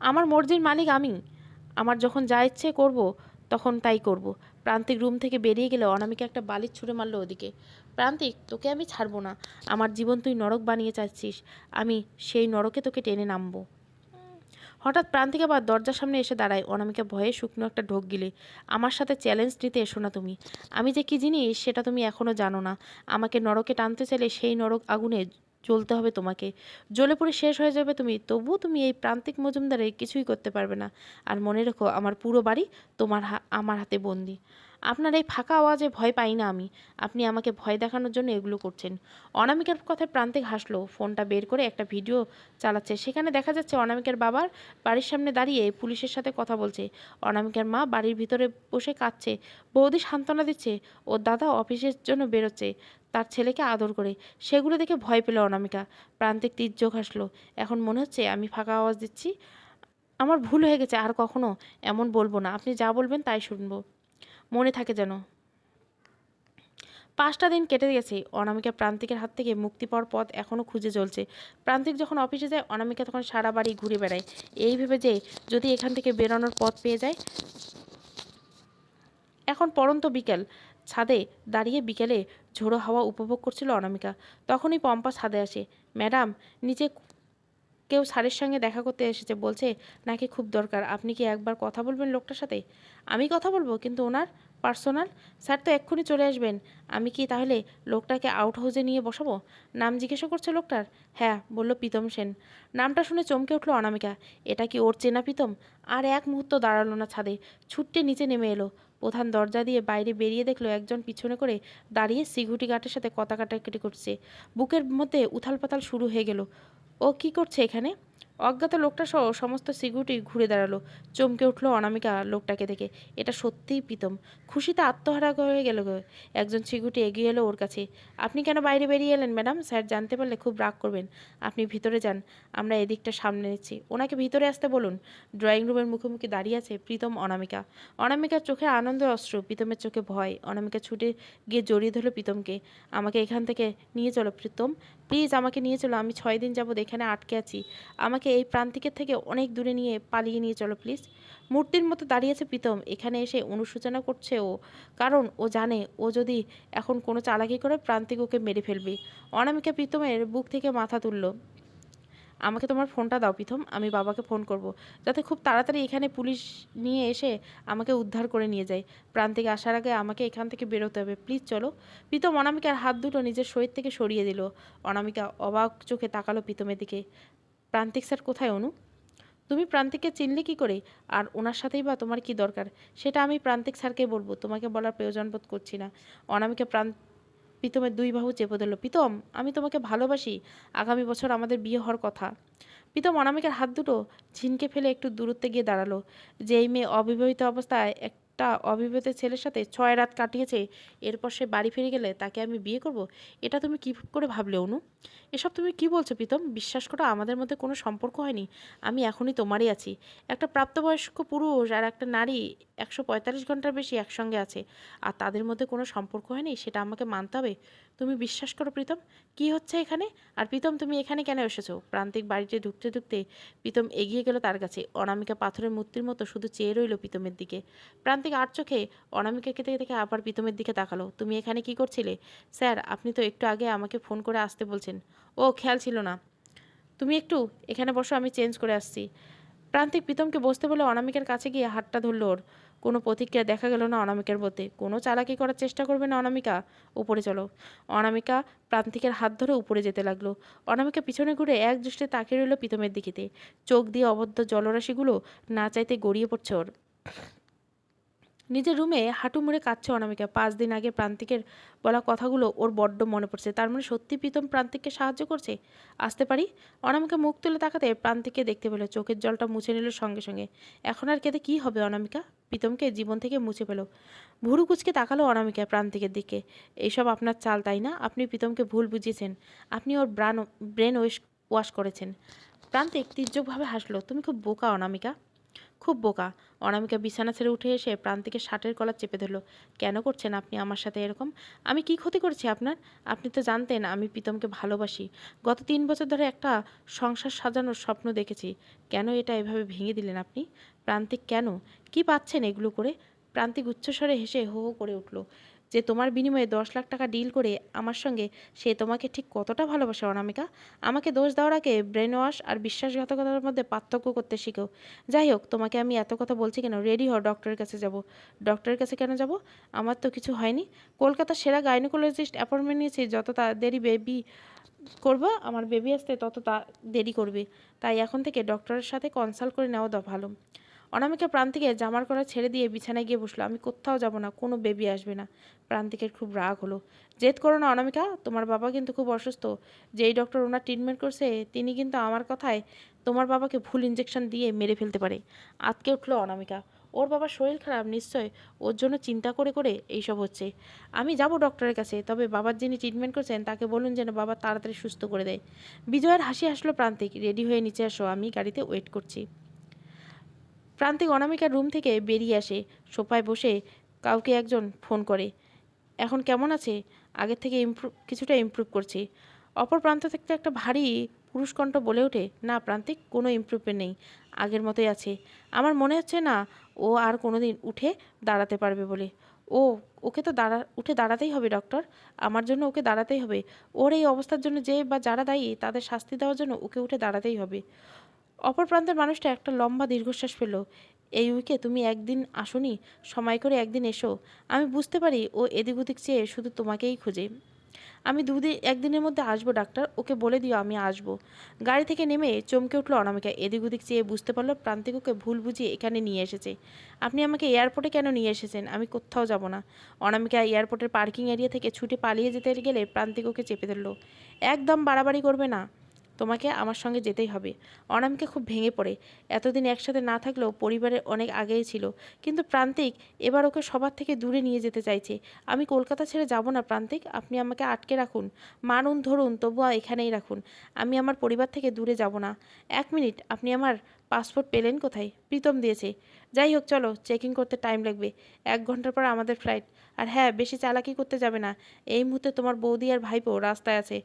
আমার মর্জির মালিক আমি। আমার যখন যা ইচ্ছে করব তখন তাই করব। প্রান্তিক রুম থেকে বেরিয়ে গেলে অনামিকা একটা বালিশ ছুঁড়ে মারলো ওদিকে। প্রান্তিক, তোকে আমি ছাড়বো না। আমার জীবন তুই নরক বানিয়ে চাচ্ছিস, আমি সেই নরকে তোকে টেনে নামবো। হঠাৎ প্রান্তিক আবার দরজার সামনে এসে দাঁড়ায়। অনামিকা ভয়ে শুকনো একটা ঢোক গিলে। আমার সাথে চ্যালেঞ্জ নিতে এসো না তুমি। আমি যে কি জিনিস সেটা তুমি এখনও জানো না। আমাকে নরকে টানতে চাইলে সেই নরক আগুনে জ্বলতে হবে তোমাকে। জ্বলে পুড়ে শেষ হয়ে যাবে তুমি, তবুও তুমি এই প্রান্তিক মজুমদারে কিছুই করতে পারবে না। আর মনে রেখো, আমার পুরো বাড়ি আমার হাতে বন্দি। আপনার এই ফাঁকা আওয়াজে ভয় পাই না আমি। আপনি আমাকে ভয় দেখানোর জন্য এগুলো করছেন। অনামিকার কথায় প্রান্তিক হাসলো। ফোনটা বের করে একটা ভিডিও চালাচ্ছে। সেখানে দেখা যাচ্ছে অনামিকার বাবার বাড়ির সামনে দাঁড়িয়ে পুলিশের সাথে কথা বলছে। অনামিকার মা বাড়ির ভিতরে বসে কাঁদছে। বৌদি সান্ত্বনা দিচ্ছে। ওর দাদা অফিসের জন্য বেরোচ্ছে তার ছেলেকে আদর করে। সেগুলো দেখে ভয় পেল অনামিকা। প্রান্তিক তীর্যক হাসলো। এখন মনে হচ্ছে আমি ফাঁকা আওয়াজ দিচ্ছি। আমার ভুল হয়ে গেছে, আর কখনো এমন বলবো না। আপনি যা বলবেন তাই শুনবো, মনে থাকে যেন। 5টা দিন কেটে গেছে। অনামিকা প্রান্তিকের হাত থেকে মুক্তি পাওয়ার পথ এখনও খুঁজে চলছে। প্রান্তিক যখন অফিসে যায়, অনামিকা তখন সারা বাড়ি ঘুরে বেড়ায়, এই ভেবে যে যদি এখান থেকে বেরোনোর পথ পেয়ে যায়। এখন পড়ন্ত বিকেল। ছাদে দাঁড়িয়ে বিকেলে ঝোড়ো হাওয়া উপভোগ করছিল অনামিকা। তখনই পম্পা ছাদে আসে। ম্যাডাম, নিচে কেউ স্যারের সঙ্গে দেখা করতে এসেছে, বলছে নাকি খুব দরকার। আপনি কি একবার কথা বলবেন লোকটার সাথে? আমি কথা বলবো, কিন্তু ওনার পার্সোনাল? স্যার তো এক্ষুনি চলে আসবেন। আমি কি তাহলে লোকটাকে আউট হাউসে নিয়ে বসাবো? নাম জিজ্ঞাসা করছে লোকটার। হ্যাঁ, বলল প্রীতম সেন। নামটা শুনে চমকে উঠল অনামিকা। এটা কি ওর চেনা প্রীতম? আর এক মুহূর্ত দাঁড়ালো না ছাদে, ছুট্টে নিচে নেমে এলো। প্রধান দরজা দিয়ে বাইরে বেরিয়ে দেখলো একজন পিছনে করে দাঁড়িয়ে সিকিউরিটি গার্ডের সাথে কথা কাটাকাটি করছে। বুকের মধ্যে উথাল পাতাল শুরু হয়ে গেল। ও কি করছে এখানে? অজ্ঞাত লোকটা সহ সমস্ত সিকিউরিটি ঘুরে দাঁড়ালো। চমকে উঠলো অনামিকা লোকটাকে দেখে। এটা সত্যিই প্রীতম। খুশিতে আত্মহারা হয়ে গেল। একজন সিকিউরিটি এগিয়ে এলো ওর কাছে। আপনি কেন বাইরে বেরিয়ে এলেন ম্যাডাম? স্যার জানতে পারলে খুব রাগ করবেন। আপনি ভিতরে যান, আমরা এদিকটা সামনে নিচ্ছি। ওনাকে ভিতরে আসতে বলুন। ড্রয়িং রুমের মুখোমুখি দাঁড়িয়ে আছে প্রীতম অনামিকা। অনামিকার চোখে আনন্দের অশ্রু, প্রীতমের চোখে ভয়। অনামিকা ছুটে গিয়ে জড়িয়ে ধরল প্রীতমকে। আমাকে এখান থেকে নিয়ে চলো প্রীতম, প্লিজ আমাকে নিয়ে চলো। আমি 6 দিন যাবৎ এখানে আটকে আছি। আমাকে এই প্রান্তিকের থেকে অনেক দূরে নিয়ে পালিয়ে নিয়ে চলো প্লিজ। মূর্তির মতো দাঁড়িয়েছে প্রীতম। এখানে এসে অনুশোচনা করছে ও, কারণ ও জানে ও যদি এখন কোনো চালাকি করে প্রান্তিক ওকে মেরে ফেলবে। অনামিকা প্রীতমের বুক থেকে মাথা তুলল। আমাকে তোমার ফোনটা দাও প্রীতম, আমি বাবাকে ফোন করব, যাতে খুব তাড়াতাড়ি এখানে পুলিশ নিয়ে এসে আমাকে উদ্ধার করে নিয়ে যায়। প্রান্তিক আসার আগে আমাকে এখান থেকে বেরোতে হবে, প্লিজ চলো। প্রীতম অনামিকার হাত দুটো নিজের শরীর থেকে সরিয়ে দিল। অনামিকা অবাক চোখে তাকালো প্রীতমের দিকে। প্রান্তিক স্যার কোথায় অনু? তুমি প্রান্তিককে চিনলে কি করে? আর ওনার সাথেই বা তোমার কি দরকার? সেটা আমি প্রান্তিক স্যারকে বলবো, তোমাকে বলার প্রয়োজন বোধ করছি না। অনামিকা প্রীতমের 2 বাহু চেপে ধরল। প্রীতম, আমি তোমাকে ভালোবাসি। আগামী বছর আমাদের বিয়ে হওয়ার কথা। প্রীতম অনামিকার হাত দুটো ঝিনকে ফেলে একটু দূরত্বে গিয়ে দাঁড়ালো। যেই মেয়ে অবিবাহিত অবস্থায় একটা অবিবাহিত ছেলের সাথে 6 রাত কাটিয়েছে, এরপর সে বাড়ি ফিরে গেলে তাকে আমি বিয়ে করব? এটা তুমি কি করে ভাবলে অনু? এসব তুমি কি বলছো প্রীতম? বিশ্বাস করো, আমাদের মধ্যে কোনো সম্পর্ক হয়নি। আমি এখনই তোমারই আছি। একটা প্রাপ্তবয়স্ক পুরুষ আর একটা নারী 145 ঘন্টার বেশি একসঙ্গে আছে, আর তাদের মধ্যে কোনো সম্পর্ক হয়নি, সেটা আমাকে মানতে হবে। তুমি বিশ্বাস করো প্রীতম? কি হচ্ছে এখানে? আর প্রীতম, তুমি এখানে কেন এসেছো? প্রান্তিক বাড়িতে ঢুকতে ঢুকতে প্রীতম এগিয়ে গেল তার কাছে। অনামিকা পাথরের মূর্তির মতো শুধু চেয়ে রইল প্রীতমের দিকে। প্রান্তিক আর চোখে অনামিকাকে দেখে দেখে আবার প্রীতমের দিকে তাকালো। তুমি এখানে কি করছিলে? স্যার, আপনি তো একটু আগে আমাকে ফোন করে আসতে বলছেন। ও, খেয়াল ছিল না। তুমি একটু এখানে বসো, আমি চেঞ্জ করে আসছি। প্রান্তিক প্রীতমকে বসতে বলে অনামিকার কাছে গিয়ে হাতটা ধরল ওর। কোনো প্রতিক্রিয়া দেখা গেল না অনামিকার মধ্যে। কোনো চালাকি করার চেষ্টা করবে না অনামিকা। উপরে চলো। অনামিকা প্রান্তিকের হাত ধরে উপরে যেতে লাগলো। অনামিকা পিছনে ঘুরে এক দৃষ্টিতে তাকিয়ে রইল প্রীতমের দিকেতে। চোখ দিয়ে অবদ্ধ জলরাশিগুলো না চাইতে গড়িয়ে পড়ছে ওর। নিজের রুমে হাঁটু মুড়ে কাঁদছে অনামিকা। 5 দিন আগে প্রান্তিকের বলা কথাগুলো ওর বড্ড মনে পড়ছে। তার মানে সত্যি প্রীতম প্রান্তিককে সাহায্য করছে। আসতে পারি? অনামিকা মুখ তুলে তাকাতে প্রান্তিককে দেখতে পেল। চোখের জলটা মুছে নিল সঙ্গে সঙ্গে। এখন আর কেঁদে কী হবে অনামিকা? প্রীতমকে জীবন থেকে মুছে পেল। ভুরু কুচকে তাকালো অনামিকা প্রান্তিকের দিকে। এইসব আপনার চাল, তাই না? আপনি প্রীতমকে ভুল বুঝিয়েছেন। আপনি ওর ব্রেন ওয়াশ করেছেন। প্রান্তিক তীর্যকভাবে হাসলো। তুমি খুব বোকা অনামিকা, খুব বোকা। অনামিকা বিছানা ছেড়ে উঠে এসে প্রান্তিকের শার্টের কলার চেপে ধরল। কেন করছেন আপনি আমার সাথে এরকম? আমি কি ক্ষতি করেছি আপনার? আপনি তো জানতেন আমি প্রীতমকে ভালোবাসি। গত 3 বছর ধরে একটা সংসার সাজানোর স্বপ্ন দেখেছি। কেন এটা এভাবে ভেঙে দিলেন আপনি? প্রান্তিক, কেন? কি পাচ্ছেন এগুলো করে? প্রান্তিক উচ্চস্বরে হেসে হো হো করে উঠল। যে তোমার বিনিময়ে 10 লাখ টাকা ডিল করে আমার সঙ্গে, সে তোমাকে ঠিক কতটা ভালোবাসে অনামিকা? আমাকে দোষ দেওয়ার আগে ব্রেন ওয়াশ আর বিশ্বাসঘাতকতার মধ্যে পার্থক্য করতে শিখো। যাই হোক, তোমাকে আমি এত কথা বলছি কেন? রেডি হও, ডক্টরের কাছে যাব। ডক্টরের কাছে কেন যাব? আমার তো কিছু হয়নি। কলকাতার সেরা গাইনোকোলজিস্ট অ্যাপয়েন্টমেন্ট নিয়েছি। যত তাড়াতাড়ি বেবি করবো, আমার বেবি আসতে তত দেরি করবে। তাই এখন থেকে ডক্টরের সাথে কনসাল্ট করে নেওয়া ভালো। অনামিকা প্রান্তিকের জামার করা ছেড়ে দিয়ে বিছানায় গিয়ে বসলো। আমি কোথাও যাব না, কোনো বেবি আসবে না। প্রান্তিকের খুব রাগ হলো। জেদ করো না অনামিকা, তোমার বাবা কিন্তু খুব অসুস্থ। যেই ডক্টর ওনার ট্রিটমেন্ট করছে তিনি কিন্তু আমার কথায় তোমার বাবাকে ভুল ইঞ্জেকশন দিয়ে মেরে ফেলতে পারে। আতকে উঠলো অনামিকা। ওর বাবার শরীর খারাপ, নিশ্চয় ওর জন্য চিন্তা করে করে এইসব হচ্ছে। আমি যাব ডক্টরের কাছে, তবে বাবার যিনি ট্রিটমেন্ট করছেন তাকে বলুন যেন বাবা তাড়াতাড়ি সুস্থ করে দেয়। বিজয়ের হাসি আসলো। প্রান্তিক, রেডি হয়ে নিচে আসো, আমি গাড়িতে ওয়েট করছি। প্রান্তিক অনামিকার রুম থেকে বেরিয়ে আসে। সোফায় বসে কাউকে একজন ফোন করে। এখন কেমন আছে? আগের থেকে কিছুটা ইমপ্রুভ করছি। অপর প্রান্ত থেকে একটা ভারী পুরুষকণ্ঠ বলে ওঠে, না প্রান্তিক, কোনো ইমপ্রুভমেন্ট নেই, আগের মতোই আছে। আমার মনে হচ্ছে না ও আর কোনো দিন উঠে দাঁড়াতে পারবে বলে। ও, ওকে তো উঠে দাঁড়াতেই হবে ডক্টর। আমার জন্য ওকে দাঁড়াতেই হবে। ওর এই অবস্থার জন্য যে বা যারা দায়ী তাদের শাস্তি দেওয়ার জন্য ওকে উঠে দাঁড়াতেই হবে। অপর প্রান্তের মানুষটা একটা লম্বা দীর্ঘশ্বাস ফেলল। এই উইকে তুমি একদিন আসোনি, সময় করে একদিন এসো। আমি বুঝতে পারি ও এদিক ওদিক চেয়ে শুধু তোমাকেই খুঁজে। আমি একদিনের মধ্যে আসবো ডাক্তার, ওকে বলে দিও আমি আসবো। গাড়ি থেকে নেমে চমকে উঠলো অনামিকা। এদিক ওদিক চেয়ে বুঝতে পারলো প্রান্তিক ওকে ভুল বুঝিয়ে এখানে নিয়ে এসেছে। আপনি আমাকে এয়ারপোর্টে কেন নিয়ে এসেছেন? আমি কোথাও যাব না। অনামিকা এয়ারপোর্টের পার্কিং এরিয়া থেকে ছুটে পালিয়ে যেতে গেলে প্রান্তিক ওকে চেপে ধরল। একদম বাড়াবাড়ি করবে না, তোমাকে আমার সঙ্গে যেতেই হবে। অনামিকা খুব ভেঙে পড়ে। এতদিন একসাথে না থাকলেও পরিবারের অনেক আগেই ছিল, কিন্তু প্রান্তিক এবার ওকে সবার থেকে দূরে নিয়ে যেতে চাইছে। আমি কলকাতা ছেড়ে যাব না প্রান্তিক, আপনি আমাকে আটকে রাখুন, মারুন ধরুন, তবুও এখানেই রাখুন। আমি আমার পরিবার থেকে দূরে যাব না। 1 মিনিট, আপনি আমার পাসপোর্ট পেলেন কোথায়? প্রীতম দিয়েছে। যাই হোক, চলো, চেকিং করতে টাইম লাগবে। 1 ঘন্টার পর আমাদের ফ্লাইট। আর হ্যাঁ, বেশি চালাকি করতে যাবে না। এই মুহূর্তে তোমার বৌদি আর ভাইপো রাস্তায় আছে,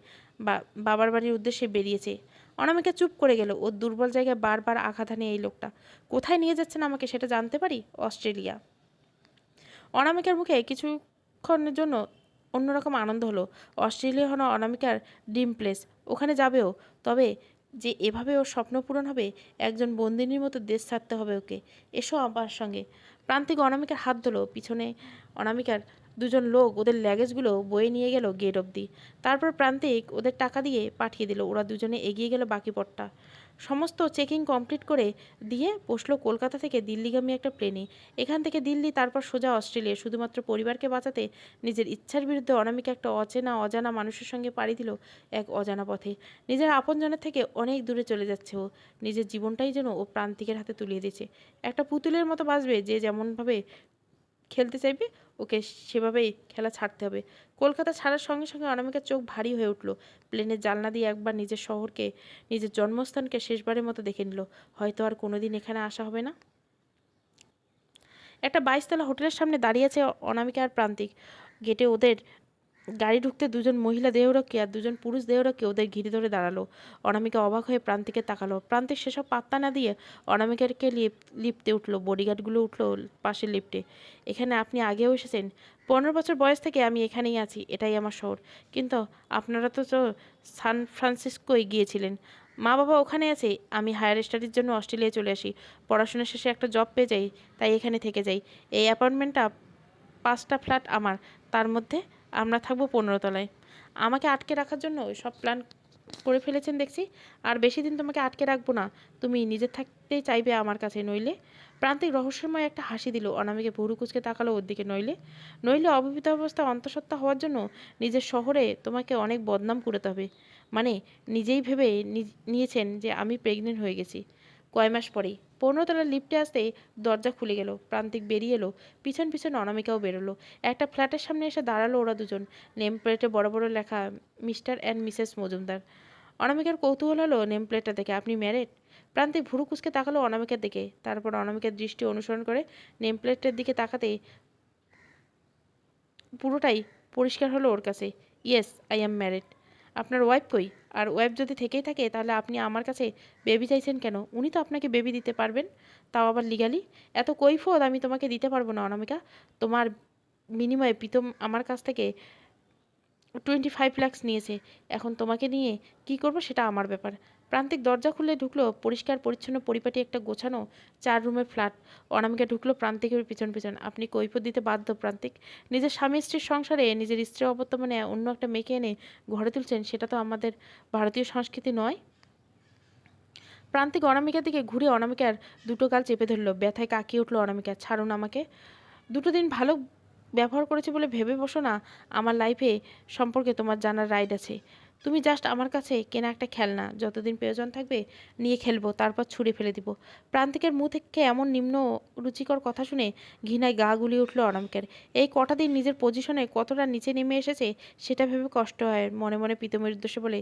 বাবার বাড়ির উদ্দেশ্যে বেরিয়েছে। অনামিকা চুপ করে গেল। ওর দুর্বল জায়গায় বারবার আঘাত হানে এই লোকটা। কোথায় নিয়ে যাচ্ছেন আমাকে সেটা জানতে পারি? অস্ট্রেলিয়া। অনামিকার মুখে কিছুক্ষণের জন্য অন্যরকম আনন্দ হলো। অস্ট্রেলিয়া হলো অনামিকার ড্রিম প্লেস, ওখানে যাবেও। তবে যে এভাবে ওর স্বপ্ন পূরণ হবে, একজন বন্দিনীর মতো দেশ ছাড়তে হবে ওকে। এসো আমার সঙ্গে। প্রান্তিক অনামিকার হাত ধরল। পিছনে অনামিকার দুজন লোক ওদের ল্যাগেজগুলো বয়ে নিয়ে গেল গেট অবধি। তারপর প্রান্তিক ওদের টাকা দিয়ে পাঠিয়ে দিল। ওরা দুজনে এগিয়ে গেল বাকি পথটা। সমস্ত চেকিং কমপ্লিট করে দিয়ে বসলো কলকাতা থেকে দিল্লিগামী একটা প্লেনে। এখান থেকে দিল্লি, তারপর সোজা অস্ট্রেলিয়া। শুধুমাত্র পরিবারকে বাঁচাতে নিজের ইচ্ছার বিরুদ্ধে অনামিকা একটা অজানা মানুষের সঙ্গে পাড়ি দিল এক অজানা পথে। নিজের আপনজনের থেকে অনেক দূরে চলে যাচ্ছে ও। নিজের জীবনটাই যেন ও প্রান্তিকের হাতে তুলিয়ে দিয়েছে। একটা পুতুলের মতো বাঁচবে যে যেমনভাবে খেলতে চাইবে ওকে সেভাবেই খেলা ছাড়তে হবে। কলকাতা ছাড়ার সঙ্গে সঙ্গে অনামিকার চোখ ভারী হয়ে উঠল। প্লেনের জানলা দিয়ে একবার নিজের শহরকে, নিজের জন্মস্থানকে শেষবারের মতো দেখে নিল। হয়তো আর কোনোদিন এখানে আসা হবে না। একটা 22 তলা হোটেলের সামনে দাঁড়িয়ে আছে অনামিকা আর প্রান্তিক। গেটে ওদের গাড়ি ঢুকতে দুজন মহিলা দেহরক্ষী আর দুজন পুরুষ দেহরক্ষী ওদের ঘিরে ধরে দাঁড়ালো। অনামিকা অবাক হয়ে প্রান্তিকে তাকালো। প্রান্তিক সেসব পাত্তা না দিয়ে অনামিকাকে লিফটে উঠলো। বডিগার্ডগুলো উঠলো পাশের লিফটে। এখানে আপনি আগেও এসেছেন? 15 বছর বয়স থেকে আমি এখানেই আছি, এটাই আমার শহর। কিন্তু আপনারা তো সান ফ্রান্সিসকোয় গিয়েছিলেন। মা বাবা ওখানে আছে। আমি হায়ার স্টাডির জন্য অস্ট্রেলিয়ায় চলে আসি। পড়াশোনা শেষে একটা জব পেয়ে যাই, তাই এখানে থেকে যাই। এই অ্যাপার্টমেন্টটা 5টা ফ্ল্যাট আমার, তার মধ্যে আমরা থাকবো 15 তলায়। আমাকে আটকে রাখার জন্য সব প্ল্যান করে ফেলেছেন দেখছি। আর বেশি দিন তোমাকে আটকে রাখবো না। তুমি নিজে থাকতেই চাইবে আমার কাছে, নইলে। প্রান্তিক রহস্যময় একটা হাসি দিল। অনামিকে ভুরু কুচকে তাকালো ওর দিকে। নইলে নইলে অবিবাহিত অবস্থায় অন্তঃসত্ত্বা হওয়ার জন্য নিজের শহরে তোমাকে অনেক বদনাম করতে হবে। মানে নিজেই ভেবে নিয়েছেন যে আমি প্রেগনেন্ট হয়ে গেছি। কয় মাস পরেই 15 তলার লিফটে আসতে দরজা খুলে গেল। প্রান্তিক বেরিয়ে এলো। পিছন পিছন অনামিকাও বেরোলো। একটা ফ্ল্যাটের সামনে এসে দাঁড়ালো ওরা দুজন। নেম প্লেটে বড় বড় লেখা মিস্টার অ্যান্ড মিসেস মজুমদার। অনামিকার কৌতূহল হলো নেম প্লেটটা দেখে। আপনি ম্যারেড? প্রান্তিক ভুরু কুচকে তাকালো অনামিকার দিকে। তারপর অনামিকার দৃষ্টি অনুসরণ করে নেম প্লেটের দিকে তাকাতে পুরোটাই পরিষ্কার হলো ওর কাছে। Yes, I am married. আপনার ওয়াইফ কই? আর ওয়াইফ যদি থেকেই থাকে তাহলে আপনি আমার কাছে বেবি চাইছেন কেন? উনি তো আপনাকে বেবি দিতে পারবেন, তাও আবার লিগালি। এত কৈফিয়ত আমি তোমাকে দিতে পারবো না অনামিকা। তোমার বিনিময়ে প্রীতম আমার কাছ থেকে 25 লাখ নিয়েছে। এখন তোমাকে নিয়ে কি করব সেটা আমার ব্যাপার। প্রান্তিক দরজা খুলে ঢুকলো। পরিষ্কার পরিচ্ছন্ন পরিপাটি একটা গোছানো 4 রুমের ফ্ল্যাট। অনামিকা ঢুকলো প্রান্তিকের পিছন পিছন। আপনি কৈফিয়ত দিতে বাধ্য প্রান্তিক। নিজের স্বামী স্ত্রীর সংসারে নিজের স্ত্রী অবর্তমানে অন্য একটা মেয়েকে এনে ঘরে তুলছেন, সেটা তো আমাদের ভারতীয় সংস্কৃতি নয়। প্রান্তিক অনামিকার দিকে ঘুরে অনামিকার দুটো গাল চেপে ধরলো। ব্যথায় কাকিয়ে উঠলো অনামিকা। ছাড়ুন আমাকে। দুটো দিন ভালো ব্যবহার করেছি বলে ভেবে বসো না আমার লাইফে সম্পর্কে তোমার জানার রাইট আছে। তুমি জাস্ট আমার কাছে কেনা একটা খেলনা। যতদিন প্রয়োজন থাকবে নিয়ে খেলবো, তারপর ছুঁড়ে ফেলে দিব। প্রান্তিকের মুখ থেকে এমন নিম্ন রুচিকর কথা শুনে ঘৃণায় গা গুলিয়ে উঠল অনামিকার। এই কটা দিন নিজের পজিশনে কতটা নিচে নেমে এসেছে সেটা ভেবে কষ্ট হয়। মনে মনে প্রীতমের উদ্দেশ্যে বলে,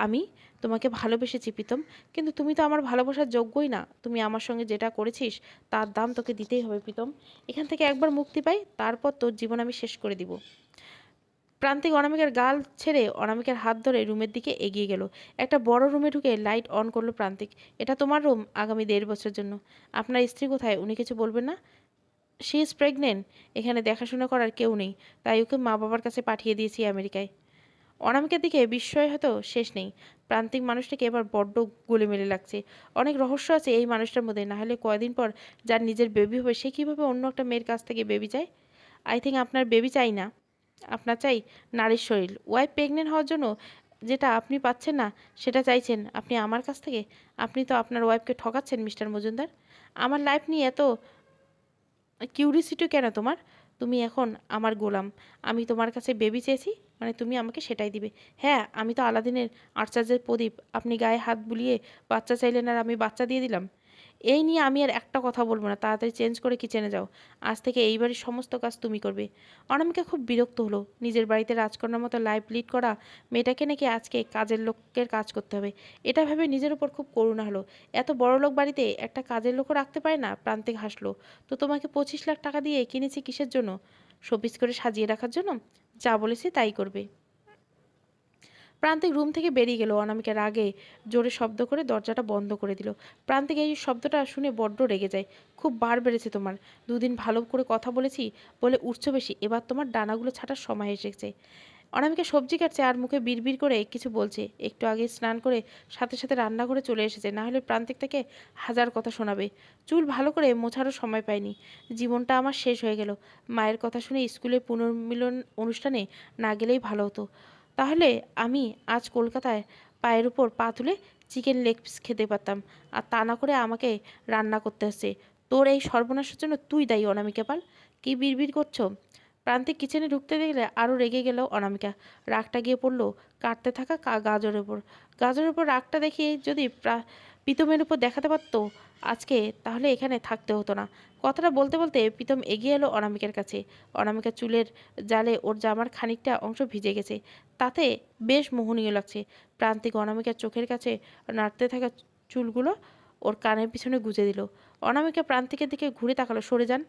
আমি তোমাকে ভালোবেসেছি প্রীতম, কিন্তু তুমি তো আমার ভালোবাসার যোগ্যই না। তুমি আমার সঙ্গে যেটা করেছিস তার দাম তোকে দিতেই হবে প্রীতম। এখান থেকে একবার মুক্তি পাই, তারপর তোর জীবন আমি শেষ করে দিব। প্রান্তিক অনামিকার গাল ছেড়ে অনামিকার হাত ধরে রুমের দিকে এগিয়ে গেল। একটা বড় রুমে ঢুকে লাইট অন করলো প্রান্তিক। এটা তোমার রুম আগামী 1.5 বছর জন্য। আপনার স্ত্রী কোথায়? উনি কিছু বলবেন না? She is pregnant. এখানে দেখাশোনা করার কেউ নেই, তাই ওকে মা বাবার কাছে পাঠিয়ে দিয়েছি আমেরিকায়। অনামিকার দিকে বিস্ময় হয়তো শেষ নেই। প্রান্তিক মানুষটাকে এবার বড্ড গোলেমেলে লাগছে। অনেক রহস্য আছে এই মানুষটার মধ্যে। না হলে কয়দিন পর যার নিজের বেবি হবে সে কীভাবে অন্য একটা মেয়ের কাছ থেকে বেবি চায়? আই থিঙ্ক আপনার বেবি চাই না, আপনার চাই নারীর শরীর। ওয়াইফ প্রেগনেন্ট হওয়ার জন্য যেটা আপনি পাচ্ছেন না সেটা চাইছেন আপনি আমার কাছ থেকে। আপনি তো আপনার ওয়াইফকে ঠকাচ্ছেন মিস্টার মজুমদার। আমার লাইফ নিয়ে এত কিউরিসিটি কেন তোমার? তুমি এখন আমার গোলাম। আমি তোমার কাছে বেবি চেয়েছি, মানে তুমি আমাকে সেটাই দিবে। হ্যাঁ, আমি তো আলাদিনের আশ্চর্যের প্রদীপ। আপনি গায়ে হাত বুলিয়ে বাচ্চা চাইলেন আর আমি বাচ্চা দিয়ে দিলাম। এই নিয়ে আমি আর একটা কথা বলবো না। তাড়াতাড়ি চেঞ্জ করে কিচেনে যাও। আজ থেকে এই বাড়ির সমস্ত কাজ তুমি করবে। অনামিকা খুব বিরক্ত হলো। নিজের বাড়িতে রাজকন্যার মতো লাইফ লিড করা মেয়েটাকে নাকি আজকে কাজের লোকের কাজ করতে হবে। এটা ভেবে নিজের উপর খুব করুণা হলো। এত বড় লোক বাড়িতে একটা কাজের লোকও রাখতে পারে না। প্রান্তিক হাসলো। তো তোমাকে 25 লাখ টাকা দিয়ে কিনেছি কিসের জন্য? শোপিস করে সাজিয়ে রাখার জন্য? যা বলেছি তাই করবে। প্রান্তিক রুম থেকে বেরিয়ে গেল। অনামিকা রাগে জোরে শব্দ করে দরজাটা বন্ধ করে দিল। প্রান্তিক এই শব্দটা শুনে বড্ড রেগে যায়। খুব বার বেড়েছে তোমার। দুদিন ভালো করে কথা বলেছি বলে উঠছো বেশি। এবার তোমার ডানাগুলো ছাটার সময় এসেছে। অনামিকা সবজি কাটছে আর মুখে বিড়বিড় করে কিছু বলছে। একটু আগে স্নান করে সাথে সাথে রান্নাঘরে চলে এসেছে, না হলে প্রান্তিক থেকে হাজার কথা শোনাবে। চুল ভালো করে মোছারও সময় পায়নি। জীবনটা আমার শেষ হয়ে গেল। মায়ের কথা শুনে স্কুলে পুনর্মিলন অনুষ্ঠানে না গেলেই ভালো হতো। তাহলে আমি আজ কলকাতায় পায়ের উপর পা তুলে চিকেন লেগ পিস খেতে পারতাম। আর তা না করে আমাকে রান্না করতে হচ্ছে। তোর এই সর্বনাশের জন্য তুই দায়ী অনামিকা পাল। কি বিড়বিড় করছো? প্রান্তিক কিচেনে ঢুকতে দেখলে আরও রেগে গেল অনামিকা। রাগটা গিয়ে পড়লো কাটতে থাকা গাজরের উপর। গাজরের উপর রাগটা দেখিয়ে যদি প্রীতমের উপর দেখাতে পারতো আজকে তাহলে এখানে থাকতে হতো না। কথাটা বলতে বলতে প্রীতম এগিয়ে এলো অনামিকার কাছে। অনামিকার চুলের জালে ওর জামার খানিকটা অংশ ভিজে গেছে, তাতে বেশ মোহনীয় লাগছে। প্রান্তিক অনামিকার চোখের কাছে নাড়তে থাকা চুলগুলো ওর কানের পিছনে গুজে দিল। অনামিকা প্রান্তিকের দিকে ঘুরে তাকালো, সরে যান।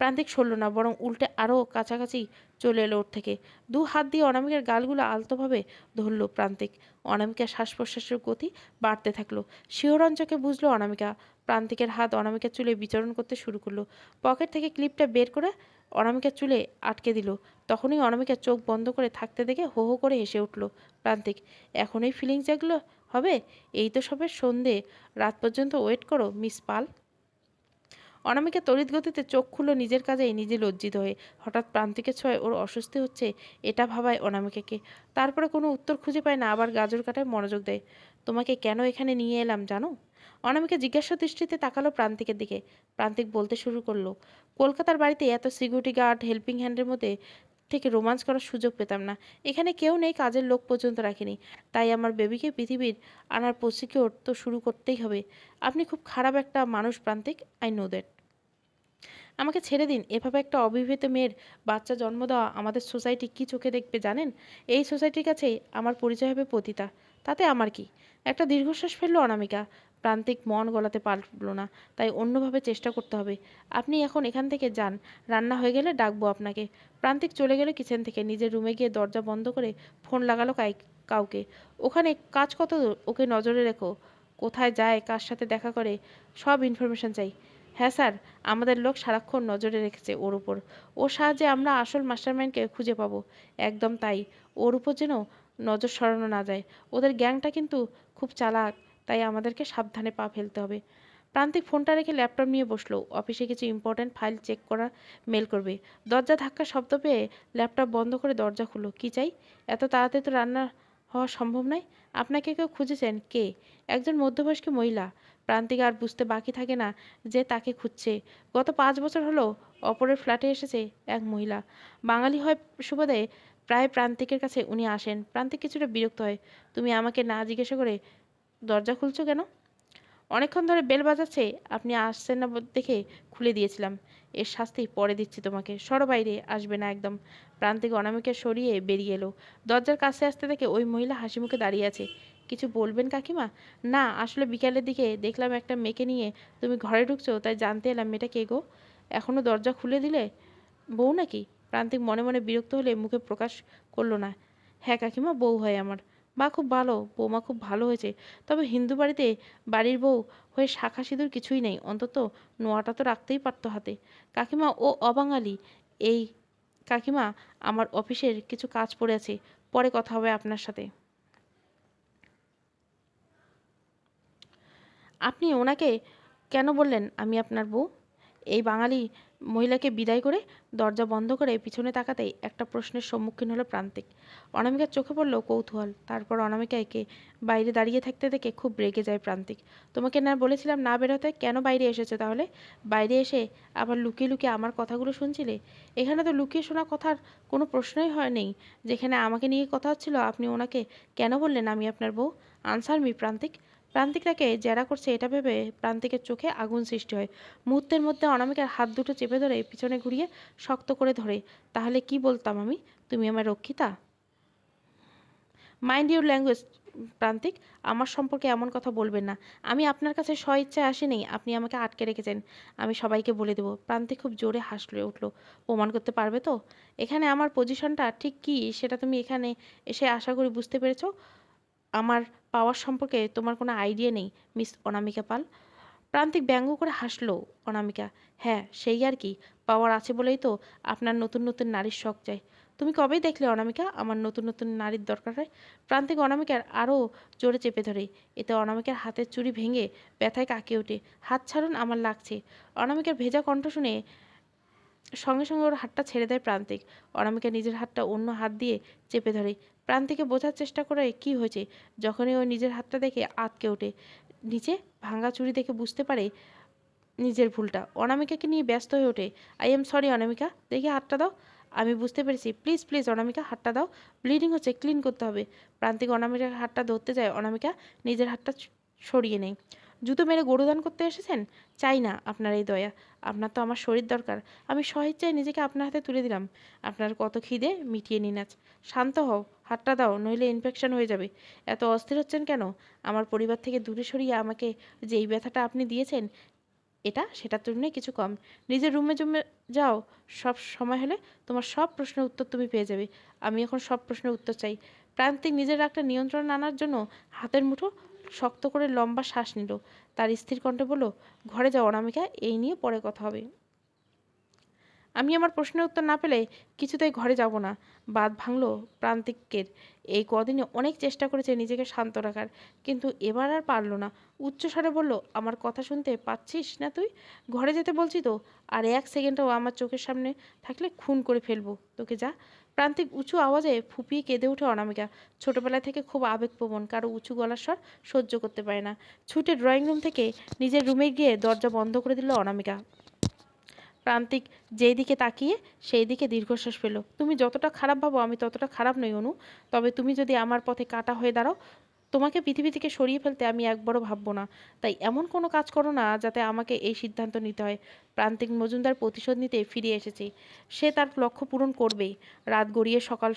প্রান্তিক সরল না, বরং উল্টে আরও কাছাকাছি চলে এলো ওর থেকে। দু হাত দিয়ে অনামিকার গালগুলো আলতোভাবে ধরল প্রান্তিক। অনামিকার শ্বাস প্রশ্বাসের গতি বাড়তে থাকলো। শিহরণ চোখে বুঝলো অনামিকা। প্রান্তিকের হাত অনামিকার চুলে বিচরণ করতে শুরু করলো। পকেট থেকে ক্লিপটা বের করে অনামিকার চুলে আটকে দিল। তখনই অনামিকার চোখ বন্ধ করে থাকতে দেখে হো হো করে হেসে উঠল প্রান্তিক। এখন এই ফিলিংস এগুলো হবে? এই তো সবে সন্ধে, রাত পর্যন্ত ওয়েট করো মিস পাল। অনামিকা তড়িৎ গতিতে চোখ খুলল নিজের কাজেই নিজে লজ্জিত হয়ে। হঠাৎ প্রান্তিকের ছোঁয়ায় ওর অস্বস্তি হচ্ছে এটা ভাবায় অনামিকাকে। তারপরে কোনো উত্তর খুঁজে পায় না, আবার গাজর কাটায় মনোযোগ দেয়। তোমাকে কেন এখানে নিয়ে এলাম জানো? অনামিকা জিজ্ঞাসা দৃষ্টিতে তাকালো প্রান্তিকের দিকে। প্রান্তিক বলতে শুরু করলো, কলকাতার বাড়িতে এত সিকিউরিটি গার্ড, হেল্পিং হ্যান্ডের মধ্যে থেকে রোমান্স করার সুযোগ পেতাম না। এখানে কেউ নেই, কাজের লোক পর্যন্ত রাখিনি। তাই আমার বেবিকে পৃথিবীর আনার প্রসিকিউর তো শুরু করতেই হবে। আপনি খুব খারাপ একটা মানুষ প্রান্তিক, আই নো দ্যাট। আমাকে ছেড়ে দিন। এভাবে একটা অবিবাহিত মেয়ের বাচ্চা জন্ম দেওয়া আমাদের সোসাইটি কী চোখে দেখবে জানেন? এই সোসাইটির কাছেই আমার পরিচয় হবে পতিতা। তাতে আমার কি? একটা দীর্ঘশ্বাস ফেললো অনামিকা। প্রান্তিক মন গলাতে পারল না, তাই অন্যভাবে চেষ্টা করতে হবে। আপনি এখন এখান থেকে যান, রান্না হয়ে গেলে ডাকবো আপনাকে। প্রান্তিক চলে গেল কিচেন থেকে। নিজের রুমে গিয়ে দরজা বন্ধ করে ফোন লাগালো কাউকে। ওখানে কাজ কত দূর? ওকে নজরে রেখো। কোথায় যায়, কার সাথে দেখা করে, সব ইনফরমেশন চাই। হ্যাঁ স্যার, আমাদের লোক সারাক্ষণ নজরে রেখেছে ওর উপর। ওর সাহায্যে আমরা আসল মাস্টারমাইন্ডকে খুঁজে পাবো। একদম তাই, ওর উপর যেন নজর সরানো না যায়। ওদের গ্যাংটা কিন্তু খুব চালাক, তাই আমাদেরকে সাবধানে পা ফেলতে হবে। প্রান্তিক ফোনটা রেখে ল্যাপটপ নিয়ে বসলো। অফিসে কিছু ইম্পর্ট্যান্ট ফাইল চেক করা, মেল করবে। দরজা ধাক্কা শব্দ পেয়ে ল্যাপটপ বন্ধ করে দরজা খুললো। কি চাই? এত তাড়াতাড়ি তো রান্না হওয়া সম্ভব নয়। আপনাকে কেউ খুঁজেছেন? কে? একজন মধ্যবয়স্ক মহিলা। প্রান্তিক আর বুঝতে বাকি থাকে না যে তাকে খুঁজছে। গত 5 বছর হলো অপরের ফ্ল্যাটে এসেছে এক মহিলা। বাঙালি হয় সুবাদে প্রায় প্রান্তিকের কাছে উনি আসেন। প্রান্তিক কিছুটা বিরক্ত হয়। তুমি আমাকে না জিজ্ঞাসা করে দরজা খুলছো কেন? অনেকক্ষণ ধরে বেল বাজাচ্ছে, আপনি আসছেন না দেখে খুলে দিয়েছিলাম। এর শাস্তি পরে দিচ্ছি তোমাকে। সরো বাইরে, আসবে না একদম। প্রান্তিক অনামিকা সরিয়ে বেরিয়ে এলো। দরজার কাছে আসতে দেখে ওই মহিলা হাসি মুখে দাঁড়িয়ে আছে। কিছু বলবেন কাকিমা? না, আসলে বিকালের দিকে দেখলাম একটা মেয়েকে নিয়ে তুমি ঘরে ঢুকছো, তাই জানতে এলাম মেয়েটা কে গো। এখনো দরজা খুলে দিলে? বউ নাকি? প্রান্তিক মনে মনে বিরক্ত হলে মুখে প্রকাশ করলো না। হ্যাঁ কাকিমা, বউ হয় আমার। বা খুব ভালো, বৌমা খুব ভালো হয়েছে। তবে হিন্দু বাড়িতে বাড়ির বউ হয়ে শাঁখা সিঁদুর কিছুই নেই, অন্তত নোয়াটা তো রাখতেই পারতো হাতে। কাকিমা ও অবাঙালি। এই কাকিমা, আমার অফিসের কিছু কাজ পড়ে আছে, পরে কথা হবে আপনার সাথে। আপনি ওনাকে কেন বললেন আমি আপনার বউ? এই বাঙালি মহিলাকে বিদায় করে দরজা বন্ধ করে পিছনে তাকাতেই একটা প্রশ্নের সম্মুখীন হলো প্রান্তিক। অনামিকার চোখে পড়ল কৌতূহল। তারপর অনামিকাকে বাইরে দাঁড়িয়ে থাকতে দেখে খুব রেগে যায় প্রান্তিক। তোমাকে না বলেছিলাম না বেরোতে, কেন বাইরে এসেছো তাহলে? বাইরে এসে আবার লুকিয়ে লুকিয়ে আমার কথাগুলো শুনছিলে? এখানে তো লুকিয়ে শোনা কথার কোনো প্রশ্নই হয় নেই। যেখানে আমাকে নিয়ে কথা হচ্ছিল, আপনি ওনাকে কেন বললেন আমি আপনার বউ? আনসার মি প্রান্তিক। প্রান্তিক তাকে জেরা করছে এটা ভেবে প্রান্তিকের চোখে আগুন সৃষ্টি হয়। মুহূর্তের মধ্যে অনামিকার হাত দুটো চেপে ধরে পিছনে ঘুরিয়ে শক্ত করে ধরে। তাহলে কি বলতাম আমি? তুমি আমার রক্ষিতা? মাইন্ড ইউর ল্যাঙ্গুয়েজ প্রান্তিক। আমার সম্পর্কে এমন কথা বলবেন না। আমি আপনার কাছে স্বইচ্ছায় আসিনি, আপনি আমাকে আটকে রেখেছেন। আমি সবাইকে বলে দেবো। প্রান্তিক খুব জোরে হাসলে উঠল। প্রমাণ করতে পারবে তো? এখানে আমার পজিশনটা ঠিক কী সেটা তুমি এখানে এসে আশা করি বুঝতে পেরেছো। আমার পাওয়ার সম্পর্কে তোমার কোনো আইডিয়া নেই মিস অনামিকা পাল। প্রান্তিক ব্যঙ্গ করে হাসলো। অনামিকা, হ্যাঁ সেই আর কি, পাওয়ার আছে বলেই তো আপনার নতুন নতুন নারীর শখ যায়। তুমি কবেই দেখলে অনামিকা আমার নতুন নতুন নারীর দরকার হয়? প্রান্তিক অনামিকার আরও জোরে চেপে ধরে। এতে অনামিকার হাতের চুড়ি ভেঙে ব্যথায় কাঁকিয়ে ওঠে। হাত ছাড়ুন, আমার লাগছে। অনামিকার ভেজা কণ্ঠ শুনে সঙ্গে সঙ্গে ওর হাতটা ছেড়ে দেয় প্রান্তিক। অনামিকা নিজের হাতটা অন্য হাত দিয়ে চেপে ধরে। প্রান্তিকে বোঝার চেষ্টা করে কি হয়েছে। যখনই ও নিজের হাতটা দেখে আঁতকে ওঠে। নিচে ভাঙা চুড়ি দেখে বুঝতে পারে নিজের ভুলটা। অনামিকাকে নিয়ে ব্যস্ত হয়ে ওঠে। আই এম সরি অনামিকা, দেখি হাতটা দাও। আমি বুঝতে পেরেছি, প্লিজ প্লিজ অনামিকা, হাতটা দাও। ব্লিডিং হচ্ছে, ক্লিন করতে হবে। প্রান্তিক অনামিকার হাতটা ধরতে যায়। অনামিকা নিজের হাতটা সরিয়ে নেয়। জুতো মেরে গরুদান করতে এসেছেন? চাই না আপনার এই দয়া। আপনার তো আমার শরীর দরকার। আমি স্বেচ্ছায় নিজেকে আপনার হাতে তুলে দিলাম। আপনার কত খিদে মিটিয়ে নিন আজ। শান্ত হও, হাতটা দাও, নইলে ইনফেকশন হয়ে যাবে। এত অস্থির হচ্ছেন কেন? আমার পরিবার থেকে দূরে সরিয়ে আমাকে যে এই ব্যথাটা আপনি দিয়েছেন, এটা সেটার তুলনায় কিছু কম। নিজের রুমে জমে যাও। সব সময় হলে তোমার সব প্রশ্নের উত্তর তুমি পেয়ে যাবে। আমি এখন সব প্রশ্নের উত্তর চাই। প্রান্তিক নিজের রাগটা নিয়ন্ত্রণ আনার জন্য হাতের মুঠো শক্ত করে লম্বা শ্বাস নিল। তার স্থির কণ্ঠে বলল, ঘরে যাও অনামিকা, এই নিয়ে পরে কথা হবে। আমি আমার প্রশ্নের উত্তর না পেলে কিছুতেই ঘরে যাব না। বাঁধ ভাঙল প্রান্তিকের। এই কদিনে অনেক চেষ্টা করেছে নিজেকে শান্ত রাখার, কিন্তু এবার আর পারল না। উচ্চস্বরে বলল, আমার কথা শুনতে পাচ্ছিস না তুই? ঘরে যেতে বলছি তো। আর এক সেকেন্ডও আমার চোখের সামনে থাকলে খুন করে ফেলবো তোকে, যা। প্রান্তিক উঁচু আওয়াজে ফুপিয়ে কেঁদে ওঠে অনামিকা। ছোটবেলা থেকে খুব আবেগপ্রবণ, কারো উঁচু গলার স্বর সহ্য করতে পারে না। ছুটে ড্রয়িং রুম থেকে নিজের রুমে গিয়ে দরজা বন্ধ করে দিল অনামিকা। প্রান্তিক যেই দিকে তাকিয়ে সেই দিকে দীর্ঘশ্বাস ফেলল। তুমি যতটা খারাপ ভাবো আমি ততটা খারাপ নই অনু। তবে তুমি যদি আমার পথে কাঁটা হয়ে দাঁড়াও, তোমাকে পৃথিবী থেকে সরিয়ে ফেলতে আমি একবারও ভাববো না। তাই এমন কোনো কাজ করো না যাতে আমাকে এই সিদ্ধান্ত নিতে হয়। প্রান্তিক মজুমদার প্রতিশোধ নিতে ফিরে এসেছে। সে তার লক্ষ্য পূরণ করবেই। রাত গড়িয়ে সকাল,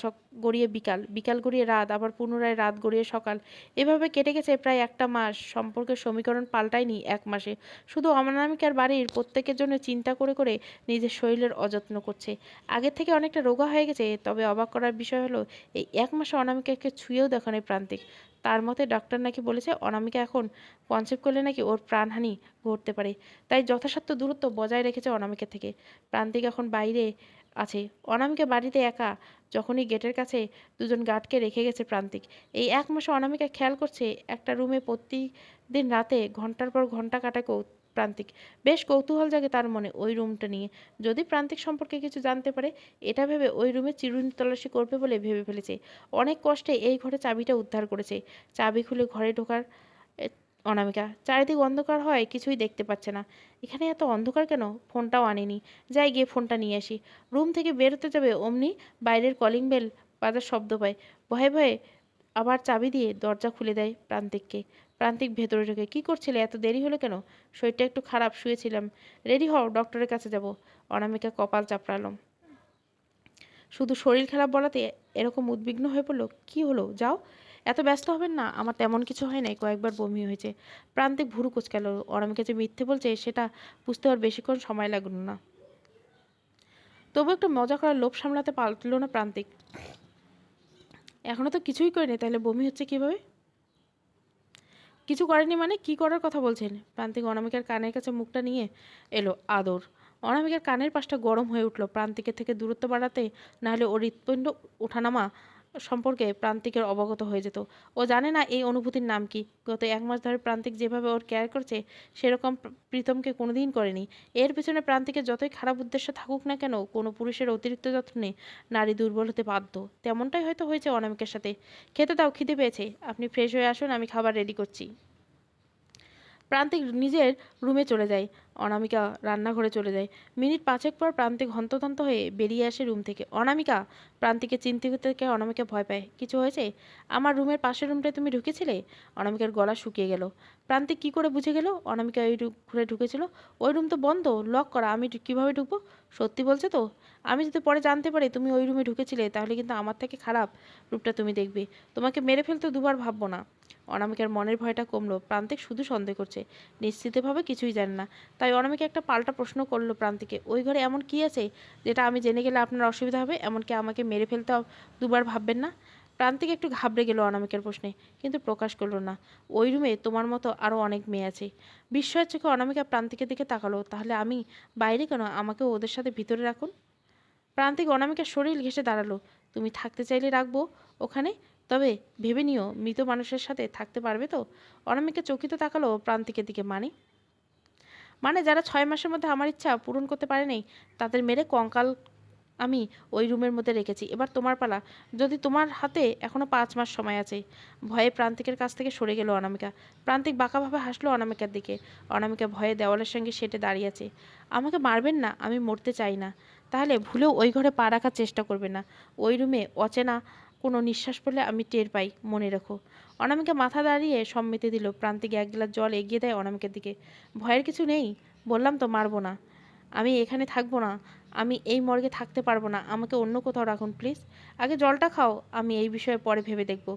গড়িয়ে বিকাল, বিকাল গড়িয়ে রাত, আবার পুনরায় রাত গড়িয়ে সকাল। এভাবে কেটে গেছে প্রায় একটা মাস। সম্পর্কের সমীকরণ পাল্টায়নি এক মাসে। শুধু অনামিকার বাড়ির প্রত্যেকের জন্য চিন্তা করে করে নিজের শরীরের অযত্ন করছে। আগের থেকে অনেকটা রোগা হয়ে গেছে। তবে অবাক করার বিষয় হলো, এই এক মাসে অনামিকাকে ছুঁয়েও দেখানো প্রান্তিক। তার মতে ডক্টর নাকি বলেছে অনামিকা এখন কনসেপ্ট করলে নাকি ওর প্রাণহানি ঘটতে পারে। তাই যথাসাধ্য দূরত্ব বজায় রেখেছে অনামিকা থেকে। প্রান্তিক এখন বাইরে আছে, অনামিকা বাড়িতে একা। যখনই গেটের কাছে দুজন গার্ডকে রেখে গেছে প্রান্তিক। এই এক মাসে অনামিকা খেয়াল করছে একটা রুমে প্রতিদিন রাতে ঘন্টার পর ঘন্টা কাটায় প্রান্তিক। বেশ কৌতূহল জাগে তার মনে ওই রুমটা নিয়ে। যদি প্রান্তিক সম্পর্কে কিছু জানতে পারে, এটা ভেবে ওই রুমে চিরুনি তল্লাশি করবে বলে ভেবে ফেলেছে। অনেক কষ্টে এই ঘরে চাবিটা উদ্ধার করেছে। চাবি খুলে ঘরে ঢোকার এ, অনামিকা চারিদিক অন্ধকার হয়, কিছুই দেখতে পাচ্ছে না। এখানে এত অন্ধকার কেন? ফোনটাও আনেনি। যাই গিয়ে ফোনটা নিয়ে আসি। রুম থেকে বেরোতে যাবে অমনি বাইরের কলিং বেল বাজার শব্দ পায়। ভয়ে ভয়ে আবার চাবি দিয়ে দরজা খুলে দেয় প্রান্তিককে। প্রান্তিক ভেতরে ঢোকে। কি করছিলে? এত দেরি হলো কেন? শরীরটা একটু খারাপ, শুয়েছিলাম। রেডি হও, ডক্টরের কাছে যাব। অনামিকা কপাল চাপড়ালো। শুধু শরীর খারাপ বলাতে এরকম উদ্বিগ্ন হয়ে পড়লো। কি হলো? যাও। এত ব্যস্ত হবেন না, আমার তেমন কিছু হয় নাই, কয়েকবার বমি হয়েছে। প্রান্তিক ভুরু কুঁচকালো। অনামিকা যে মিথ্যে বলছে সেটা বুঝতে আর বেশিক্ষণ সময় লাগলো না। তবু একটু মজা করার লোভ সামলাতে পারল না প্রান্তিক। এখনো তো কিছুই করিনি, তাহলে বমি হচ্ছে কিভাবে? কিছু করেনি মানে? কি করার কথা বলছেন? প্রান্তিক অনামিকার কানের কাছে মুখটা নিয়ে এলো আদর। অনামিকার কানের পাশটা গরম হয়ে উঠল। প্রান্তিকের থেকে দূরত্ব বাড়াতে, নাহলে ওর হৃৎপিণ্ড ওঠানামা সম্পর্কে প্রান্তিকের অবগত হয়ে যেত। ও জানে না এই অনুভূতির নাম কি। গত এক মাস ধরে প্রান্তিক যেভাবে ওর কেয়ার করছে, সেরকম প্রীতমকে কোনোদিন করেনি। এর পেছনে প্রান্তিকের যতই খারাপ উদ্দেশ্য থাকুক না কেন, কোনো পুরুষের অতিরিক্ত যত্নে নারী দুর্বল হতে বাধ্য। তেমনটাই হয়তো হয়েছে অনামিকার সাথে। খেতে দাও, খিদে পেয়েছে। আপনি ফ্রেশ হয়ে আসুন, আমি খাবার রেডি করছি। প্রান্তিক নিজের রুমে চলে যায়। অনামিকা রান্নাঘরে চলে যায়। মিনিট পাঁচেক পর প্রান্তিক হন্তদন্ত হয়ে বেরিয়ে আসে রুম থেকে। অনামিকা! প্রান্তিকে চিনতে থেকে অনামিকা ভয় পায়। কিছু হয়েছে? আমার রুমের পাশের রুমটায় তুমি ঢুকেছিলে? অনামিকার গলা শুকিয়ে গেল। প্রান্তিক কি করে বুঝে গেল অনামিকা ওই ঘরে ঢুকেছিল? ওই রুম তো বন্ধ, লক করা। আমি কিভাবে ঢুকবো? সত্যি বলছো তো? আমি যদি পরে জানতে পারি তুমি ওই রুমে ঢুকেছিলে, তাহলে কিন্তু আমার থেকে খারাপ রূপটা তুমি দেখবে। তোমাকে মেরে ফেলতে দুবার ভাববো না। অনামিকার মনের ভয়টা কমলো। প্রান্তিক শুধু সন্দেহ করছে, নিশ্চিতভাবে কিছুই জানে না। তাই অনামিকা একটা পাল্টা প্রশ্ন করলো প্রান্তিকে, ওই ঘরে এমন কি আছে যেটা আমি জেনে গেলে আপনার অসুবিধা হবে? এমনকি আমাকে মেরে ফেলতেও দুবার ভাববেন না? প্রান্তিক একটু ঘাবড়ে গেল অনামিকার প্রশ্নে, কিন্তু প্রকাশ করলো না। ওই রুমে তোমার মতো আরও অনেক মেয়ে আছে। বিস্ময়ের চোখে অনামিকা প্রান্তিকের দিকে তাকালো। তাহলে আমি বাইরে কেন? আমাকেও ওদের সাথে ভিতরে রাখুন। প্রান্তিক অনামিকার শরীর ঘেঁষে দাঁড়ালো। তুমি থাকতে চাইলে রাখবো ওখানে, তবে ভেবে নিও মৃত মানুষের সাথে থাকতে পারবে তো? অনামিকা চকিত তাকালো প্রান্তিকের দিকে। মানে? মানে যারা 6 মাসের মধ্যে আমার ইচ্ছা পূরণ করতে পারে নাই, তাদের মেরে কঙ্কাল আমি ওই রুমের মধ্যে রেখেছি। এবার তোমার পালা। যদি তোমার হাতে এখনো 5 মাস সময় আছে। ভয়ে প্রান্তিকের কাছ থেকে সরে গেল অনামিকা। প্রান্তিক বাঁকাভাবে হাসলো অনামিকার দিকে। অনামিকা ভয়ে দেওয়ালের সঙ্গে সেটে দাঁড়িয়ে আছে। আমাকে মারবেন না, আমি মরতে চাই না। তাহলে ভুলেও ওই ঘরে পা রাখার চেষ্টা করবে না। ওই রুমে অচেনা কোনো নিঃশ্বাস পড়লে আমি টের পাই, মনে রেখো। অনামিকা মাথা দাঁড়িয়ে সম্মতি দিল। প্রান্তিক এক গ্লাস জল এগিয়ে দেয় অনামিকার দিকে। ভয়ের কিছু নেই, বললাম তো মারবো না। আমি এখানে থাকবো না, আমি এই মর্গে থাকতে পারবো না, আমাকে অন্য কোথাও রাখুন প্লিজ। আগে জলটা খাও, আমি এই বিষয়ে পরে ভেবে দেখব।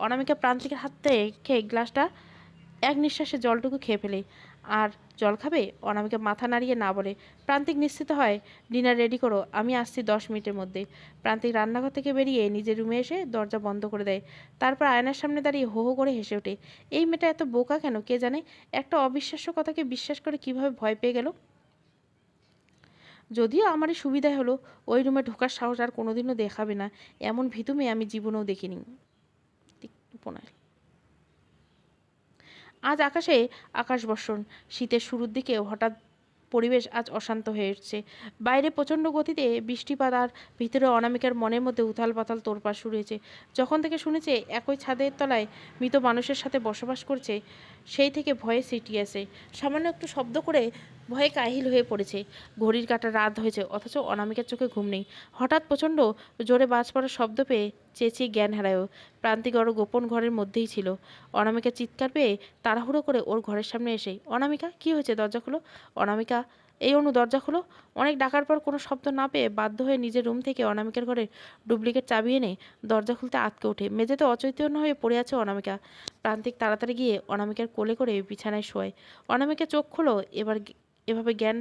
অনামিকা প্রান্তিকের হাতে খেয়ে গ্লাসটা এক নিঃশ্বাসে জলটুকু খেয়ে ফেলে। আর জল খাবে? অনামিকা মাথা নাড়িয়ে না বলে। প্রান্তিক নিশ্চিত হয়, ডিনার রেডি করো, আমি আসছি 10 মিনিটের মধ্যে। প্রান্তিক রান্নাঘর থেকে বেরিয়ে নিজের রুমে এসে দরজা বন্ধ করে দেয়। তারপর আয়নার সামনে দাঁড়িয়ে হো হো করে হেসে ওঠে। এই মেয়েটা এত বোকা কেন কে জানে, একটা অবিশ্বাস্য কথাকে বিশ্বাস করে কিভাবে ভয় পেয়ে গেল। যদিও আমারই সুবিধাই হলো, ওই রুমে ঢোকার সাহস আর কোনোদিনও দেখাবে না, এমন ভীতু মেয়ে আমি জীবনেও দেখিনি। আজ আকাশে আকাশ বর্ষণ। শীতের শুরুর দিকে হঠাৎ পরিবেশ আজ অশান্ত হয়ে উঠছে। বাইরে প্রচণ্ড গতিতে বৃষ্টিপাত, আর ভিতরে অনামিকার মনের মধ্যে উথাল পাতাল তোড়পাড় শুরু হয়েছে। যখন থেকে শুনেছে একই ছাদের তলায় মৃত মানুষের সাথে বসবাস করছে, সেই থেকে ভয়ে সিটিয়েছে। সামান্য একটু শব্দ করে ভয়ে কাহিল হয়ে পড়েছে। ঘড়ির কাঁটা রাত হয়েছে, অথচ অনামিকার চোখে ঘুম নেই। হঠাৎ প্রচণ্ড জোরে বাজ পড়ার শব্দ পেয়ে চেঁচিয়ে জ্ঞান হারায়ও। প্রান্তিক ওর গোপন ঘরের মধ্যেই ছিল। অনামিকা চিৎকার পেয়ে তাড়াহুড়ো করে ওর ঘরের সামনে এসেই, অনামিকা কী হয়েছে, দরজা খোলো। অনামিকা, এই অনু দরজা খোলো। অনেক ডাকার পর কোনো শব্দ না পেয়ে বাধ্য হয়ে নিজের রুম থেকে অনামিকার ঘরে ডুপ্লিকেট চাবি এনে দরজা খুলতে আটকে ওঠে। মেঝেতে অচৈতন্য হয়ে পড়ে আছে অনামিকা। প্রান্তিক তাড়াতাড়ি গিয়ে অনামিকার কোলে করে বিছানায় শোয়। অনামিকা চোখ খোলো। এভাবে জ্ঞান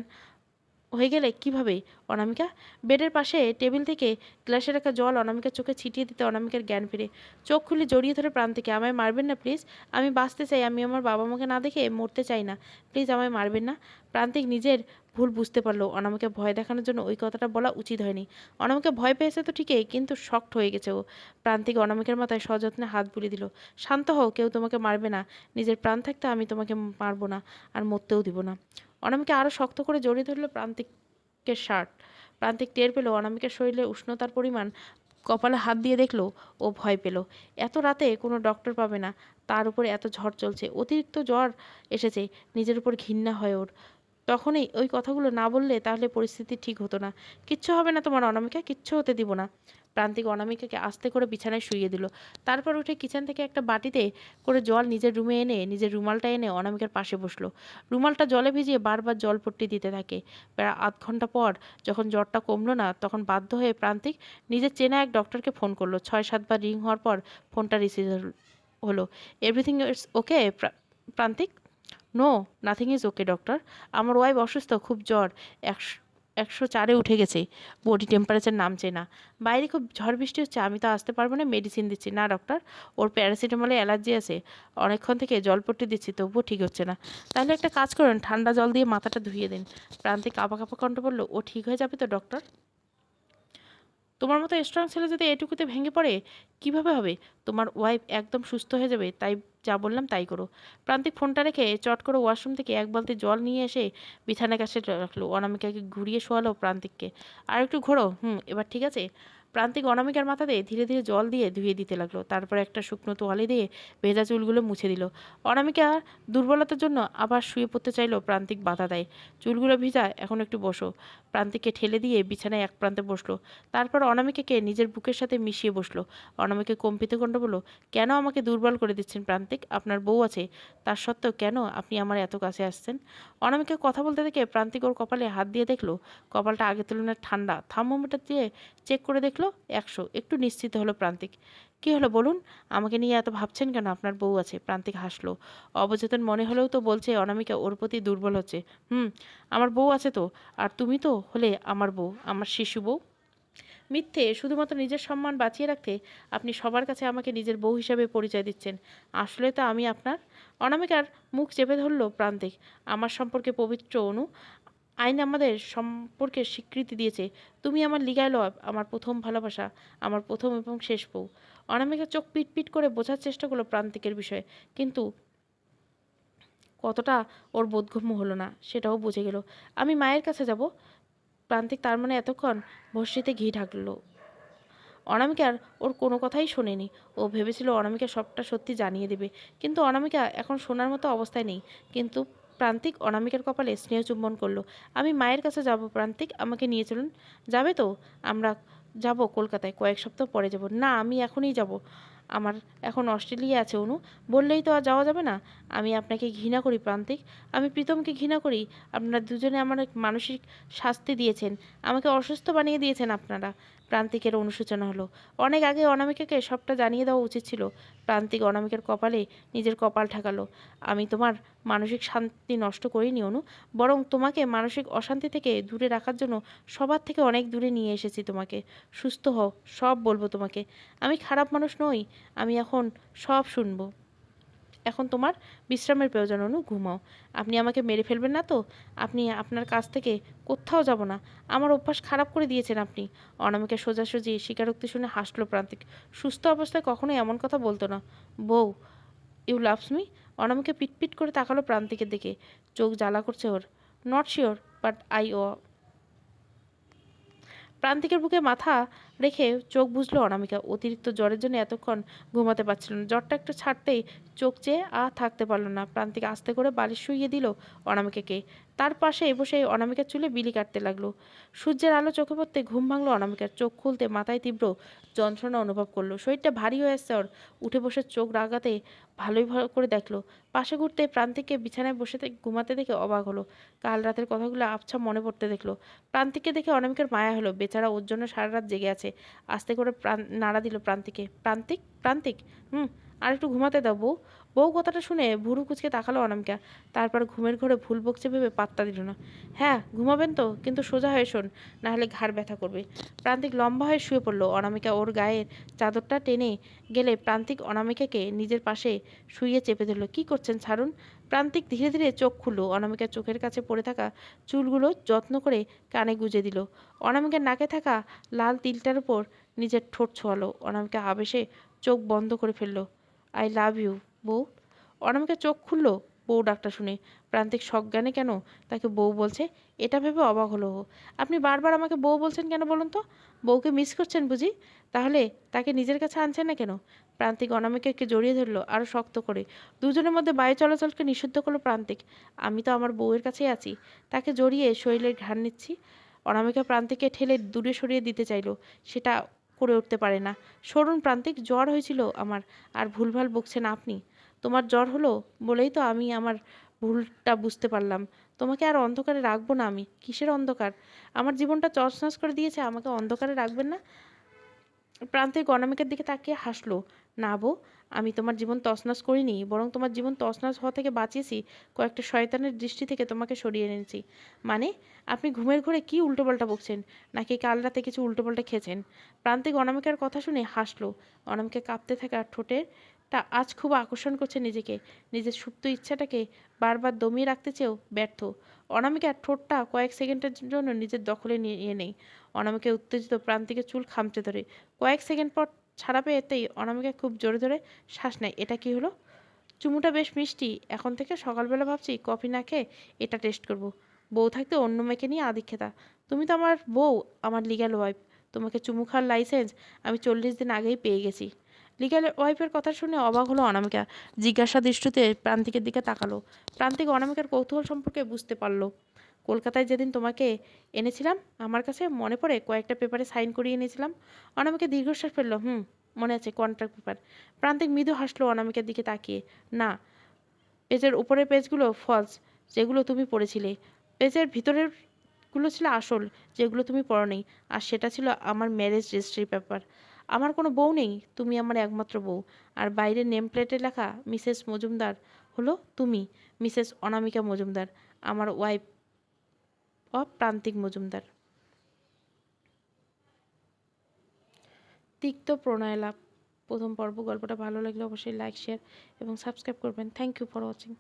হয়ে গেলে কিভাবে? অনামিকা বেডের পাশে টেবিল থেকে গ্লাসে রাখা জল অনামিকার চোখে ছিটিয়ে দিতে অনামিকার জ্ঞান ফিরে। চোখ খুলে জড়িয়ে ধরে প্রান্তিকে, আমায় মারবেন না প্লিজ, আমি বাঁচতে চাই, আমি আমার বাবা মাকে না দেখে মরতে চাই না, প্লিজ আমায় মারবেন না। প্রান্তিক নিজের ভুল বুঝতে পারলো। অনামিকা ভয় দেখানোর জন্য ওই কথাটা বলা উচিত হয়নি। অনামিকা ভয় পেয়েছে তো ঠিকই, কিন্তু শক্ট হয়ে গেছে ও। প্রান্তিক অনামিকার মাথায় সযত্নে হাত বুলিয়ে দিল। শান্ত হও, কেউ তোমাকে মারবে না, নিজের প্রাণ থাকতে আমি তোমাকে মারবো না, আর মরতেও দিব না। অনামিকা আরও শক্ত করে জড়িয়ে ধরল প্রান্তিকের শার্ট। প্রান্তিক টের পেল অনামিকার শরীরে উষ্ণতার পরিমাণ। কপালে হাত দিয়ে দেখলো ও ভয় পেল। এত রাতে কোনো ডক্টর পাবে না, তার উপরে এত ঝড় চলছে, অতিরিক্ত জ্বর এসেছে। নিজের উপর ঘৃণা হয় ওর। তখনই ওই কথাগুলো না বললে তাহলে পরিস্থিতি ঠিক হতো না। কিচ্ছু হবে না তোমার অনামিকা, কিচ্ছু হতে দিব না। প্রান্তিক অনামিকাকে আস্তে করে বিছানায় শুইয়ে দিল। তারপর উঠে কিচেন থেকে একটা বাটিতে করে জল নিজের রুমে এনে নিজের রুমালটা এনে অনামিকার পাশে বসলো। রুমালটা জলে ভিজিয়ে বারবার জলপট্টি দিতে থাকে। প্রায় আধ ঘন্টা পর যখন জ্বরটা কমলো না, তখন বাধ্য হয়ে প্রান্তিক নিজের চেনা এক ডক্টরকে ফোন করলো। 6-7 বার রিং হওয়ার পর ফোনটা রিসিভ হলো। Everything is okay Prantik? No, nothing is okay doctor. আমার ওয়াইফ অসুস্থ, খুব জ্বর, 104-এ উঠে গেছে, বডি টেম্পারেচার নামছে না। বাইরে খুব ঝড় বৃষ্টি হচ্ছে, আমি তো আসতে পারবো না, মেডিসিন দিচ্ছি। না ডক্টর, ওর প্যারাসিটামলে অ্যালার্জি আছে, অনেকক্ষণ থেকে জলপট্টি দিচ্ছি, তবুও ঠিক হচ্ছে না। তাহলে একটা কাজ করুন, ঠান্ডা জল দিয়ে মাথাটা ধুইয়ে দিন। প্রান্তিক কাঁপা কাঁপা কণ্ঠ বলল, ও ঠিক হয়ে যাবে তো ডক্টর? তোমার মতো স্ট্রং ছেলে যদি এটুকুতে ভেঙে পড়ে, কিভাবে হবে? তোমার ওয়াইফ একদম সুস্থ হয়ে যাবে, তাই যা বললাম তাই করো। প্রান্তিক ফোনটা রেখে চট করে ওয়াশরুম থেকে এক বালতি জল নিয়ে এসে বিছানার কাছে রাখলো। অনামিকাকে ঘুরিয়ে শোয়ালো প্রান্তিককে। আর একটু ঘোরো, এবার ঠিক আছে। প্রান্তিক অনামিকার মাথাতে ধীরে ধীরে জল দিয়ে ধুয়ে দিতে লাগলো। তারপর একটা শুকনো তোয়ালে দিয়ে ভেজা চুলগুলো মুছে দিল। অনামিকা দুর্বলতার জন্য আবার শুয়ে পড়তে চাইলো, প্রান্তিক বাধা দেয়। চুলগুলো ভিজা, এখন একটু বসো। প্রান্তিককে ঠেলে দিয়ে বিছানায় এক প্রান্তে বসলো। তারপর অনামিকাকে নিজের বুকের সাথে মিশিয়ে বসলো। অনামিকা কম্পিত কণ্ঠে বলল, কেন আমাকে দুর্বল করে দিচ্ছেন প্রান্তিক? আপনার বউ আছে, তার সত্ত্বেও কেন আপনি আমার এত কাছে আসছেন? অনামিকা কথা বলতে দেখে প্রান্তিক ওর কপালে হাত দিয়ে দেখলো কপালটা আগের তুলনায় ঠান্ডা। থার্মোমিটার দিয়ে চেক করে দেখলো 100। একটু নিশ্চিত হলো প্রান্তিক। কী হলো বলুন, আমাকে নিয়ে এত ভাবছেন কেন? আপনার বউ আছে। প্রান্তিক হাসলো। অবচেতন মনে হলেও তো বলছে অনামিকা ওর প্রতি দুর্বল হচ্ছে। আমার বউ আছে তো, আর তুমি তো হলে আমার বউ, আমার শিশু বউ। মিথ্যে, শুধুমাত্র নিজের সম্মান বাঁচিয়ে রাখতে আপনি সবার কাছে আমাকে নিজের বউ হিসাবে পরিচয় দিচ্ছেন। আসলে তো আমি আপনার। অনামিকার মুখ চেপে ধরল প্রান্তিক। আমার সম্পর্কে পবিত্র অনু, আইন আমাদের সম্পর্কে স্বীকৃতি দিয়েছে। তুমি আমার লিগাল ওয়াইফ, আমার প্রথম ভালোবাসা, আমার প্রথম এবং শেষ বউ। অনামিকা চোখ পিট পিট করে বোঝার চেষ্টা করলো প্রান্তিকের বিষয়ে, কিন্তু কতটা ওর বোধগম্য হলো না সেটাও বুঝে গেল। আমি মায়ের কাছে যাব। প্রান্তিক তার মানে এতক্ষণ ভস্মীতে ঘি ঢাকলো। অনামিকার ওর কোনো কথাই শোনেনি। ও ভেবেছিল অনামিকা সবটা সত্যি জানিয়ে দেবে, কিন্তু অনামিকা এখন শোনার মতো অবস্থায় নেই। কিন্তু প্রান্তিক অনামিকার কপালে স্নেহ চুম্বন করলো। আমি মায়ের কাছে যাব প্রান্তিক, আমাকে নিয়ে চলুন। যাবে তো? আমরা যাব কলকাতায়, কয়েক সপ্তাহ পরে যাব। না, আমি এখনই যাব। আমার এখন অস্ট্রেলিয়া আছে অনু, বললেই তো আর যাওয়া যাবে না। আমি আপনাকে ঘৃণা করি প্রান্তিক, আমি প্রীতমকে ঘৃণা করি। আপনারা দুজনে আমার এক মানসিক শাস্তি দিয়েছেন, আমাকে অসুস্থ বানিয়ে দিয়েছেন আপনারা। প্রান্তিকের অনুশোচনা হলো। অনেক আগে অনামিকাকে সবটা জানিয়ে দেওয়া উচিত ছিল। প্রান্তিক অনামিকার কপালে নিজের কপাল ঠেকালো। আমি তোমার মানসিক শান্তি নষ্ট করিনি অনু, বরং তোমাকে মানসিক অশান্তি থেকে দূরে রাখার জন্য সবার থেকে অনেক দূরে নিয়ে এসেছি তোমাকে। সুস্থ হও, সব বলবো তোমাকে। আমি খারাপ মানুষ নই, আমি এখন সব শুনবো। এখন তোমার বিশ্রামের প্রয়োজন অনু, ঘুমাও। আপনি আমাকে মেরে ফেলবেন না তো? আপনি আপনার কাছ থেকে কোথাও যাব না। আমার অভ্যাস খারাপ করে দিয়েছেন আপনি। অনামিকা সোজাসুজি স্বীকারোক্তি শুনে হাসলো প্রান্তিক। সুস্থ অবস্থায় কখনোই এমন কথা বলতো না। বউ, ইউ লাভস মি? অনামিকা পিটপিট করে তাকালো প্রান্তিকের দিকে। চোখ জ্বালা করছে ওর। Not sure, but I oh. প্রান্তিকের বুকে মাথা রেখে চোখ বুজলো অনামিকা। অতিরিক্ত জ্বরের জন্য এতক্ষণ ঘুমাতে পারছিল না। জ্বরটা একটু ছাড়তেই চোখ চেয়ে আর থাকতে পারল না। প্রান্তিক আস্তে করে বালিশ শুইয়ে দিল অনামিকাকে। তার পাশে বসে অনামিকার চুলে বিলি কাটতে লাগলো। সূর্যের আলো চোখে পড়তে ঘুম ভাঙলো অনামিকার। চোখ খুলতে মাথায় তীব্র যন্ত্রণা অনুভব করলো। শরীরটা ভারী হয়ে আসছে ওর। উঠে বসে চোখ রাগাতে ভালোই ভালো করে দেখলো। পাশে ঘুরতে প্রান্তিককে বিছানায় বসে ঘুমাতে দেখে অবাক হলো। কাল রাতের কথাগুলো আবছা মনে পড়তে দেখলো। প্রান্তিককে দেখে অনামিকার মায়া হলো। বেচারা ওর জন্য সারা রাত জেগে আছে। আস্তে করে নাড়া দিল প্রান্তিকে। প্রান্তিক, প্রান্তিক, আর একটু ঘুমাতে দাও বউ। বউ কথাটা শুনে ভুরু কুচকে তাকালো অনামিকা। তারপর ঘুমের ঘোরে ভুল বকছে ভেবে পাত্তা দিল না। হ্যাঁ, ঘুমাবেন তো, কিন্তু সোজা হয়ে শোন, না হলে ঘাড় ব্যথা করবে। প্রান্তিক লম্বা হয়ে শুয়ে পড়লো। অনামিকা ওর গায়ের চাদরটা টেনে গেলে প্রান্তিক অনামিকাকে নিজের পাশে শুইয়ে চেপে ধরলো। কি করছেন, ছাড়ুন। প্রান্তিক ধীরে ধীরে চোখ খুললো। অনামিকার চোখের কাছে পড়ে থাকা চুলগুলো যত্ন করে কানে গুজে দিল। অনামিকার নাকে থাকা লাল তিলটার উপর নিজের ঠোঁট ছোঁয়ালো। অনামিকা আবেশে চোখ বন্ধ করে ফেললো। আই লাভ ইউ বউ। অনামিকা চোখ খুললো বউ ডাকটা শুনে। প্রান্তিক সজ্ঞানে কেন তাকে বউ বলছে এটা ভেবে অবাক হলো ও। আপনি বারবার আমাকে বউ বলছেন কেন বলুন তো? বউকে মিস করছেন বুঝি? তাহলে তাকে নিজের কাছে আনছেন না কেন? প্রান্তিক অনামিকাকে জড়িয়ে ধরলো আরো শক্ত করে। দুজনের মধ্যে বায়ু চলাচলকে নিষিদ্ধ করলো প্রান্তিক। আমি তো আমার বউয়ের কাছেই আছি, তাকে জড়িয়ে শরীরের ঘ্রাণ নিচ্ছি। অনামিকা প্রান্তিককে ঠেলে দূরে সরিয়ে দিতে চাইল। সেটা করে উঠতে পারে না। সরুন প্রান্তিক, জ্বর হয়েছিল আমার, আর ভুলভাল বকছেন আপনি। তোমার জ্বর হলো বলেই তো আমি আমার ভুলটা বুঝতে পারলাম। তোমাকে আর অন্ধকারে রাখবো না আমি। কিসের অন্ধকার? আমার জীবনটা তছনছ করে দিয়েছে, আমাকে অন্ধকারে রাখবেন না? প্রান্তিক অনামিকার দিকে তাকিয়ে হাসলো। না বউ, আমি তোমার জীবন তছনছ করিনি, বরং তোমার জীবন তছনছ হওয়া থেকে বাঁচিয়েছি। কয়েকটা শয়তানের দৃষ্টি থেকে তোমাকে সরিয়ে এনেছি। মানে? আপনি ঘুমের ঘোরে কি উল্টোপাল্টা বকছেন? নাকি কাল রাতে কিছু উল্টোপাল্টা খেয়েছেন? প্রান্তিক অনামিকার কথা শুনে হাসলো। অনামিকা কাঁপতে থাকা ঠোঁটেরটা আজ খুব আকর্ষণ করছে নিজেকে। নিজের সুপ্ত ইচ্ছাটাকে বারবার দমিয়ে রাখতে চেয়েও ব্যর্থ। অনামিকার ঠোঁটটা কয়েক সেকেন্ডের জন্য নিজের দখলে নিয়ে নেই। অনামিকা উত্তেজিত প্রান্তিকের চুল খামচে ধরে। কয়েক সেকেন্ড পর ছাড়া পেতেই অনামিকা খুব জোরে জোরে শ্বাস নেয়। এটা কি হলো? চুমুটা বেশ মিষ্টি। এখন থেকে সকালবেলা ভাবছি কফি না খেয়ে এটা টেস্ট করব। বউ থাকতে অন্য মেয়েকে নিয়ে আদিক্ষেতা। তুমি তো আমার বউ, আমার লিগ্যাল ওয়াইফ। তোমাকে চুমু খাওয়ার লাইসেন্স আমি 40 দিন আগেই পেয়ে গেছি। লিগ্যাল ওয়াইফের কথা শুনে অবাক হলো অনামিকা। জিজ্ঞাসা দৃষ্টিতে প্রান্তিকের দিকে তাকালো। প্রান্তিক অনামিকার কৌতূহল সম্পর্কে বুঝতে পারলো। কলকাতায় যেদিন তোমাকে এনেছিলাম আমার কাছে, মনে পড়ে? কয়েকটা পেপারে সাইন করিয়ে এনেছিলাম। অনামিকা দীর্ঘশ্বাস ফেললো। মনে আছে, কন্ট্রাক্ট পেপার। প্রান্তিক মৃদু হাসলো অনামিকার দিকে তাকিয়ে। না, পেজের উপরের পেজগুলো ফলস, যেগুলো তুমি পড়েছিলে। পেজের ভিতরের গুলো ছিল আসল, যেগুলো তুমি পড়োনি। আর সেটা ছিল আমার ম্যারেজ রেজিস্ট্রি পেপার। আমার কোনো বউ নেই, তুমি আমার একমাত্র বউ। আর বাইরের নেম প্লেটে লেখা মিসেস মজুমদার হলো তুমি, মিসেস অনামিকা মজুমদার, আমার ওয়াইফ অফ প্রান্তিক মজুমদার। তিক্ত প্রণয়লাভ প্রথম পর্ব। গল্পটা ভালো লাগলে অবশ্যই লাইক, শেয়ার এবং সাবস্ক্রাইব করবেন। Thank you for watching.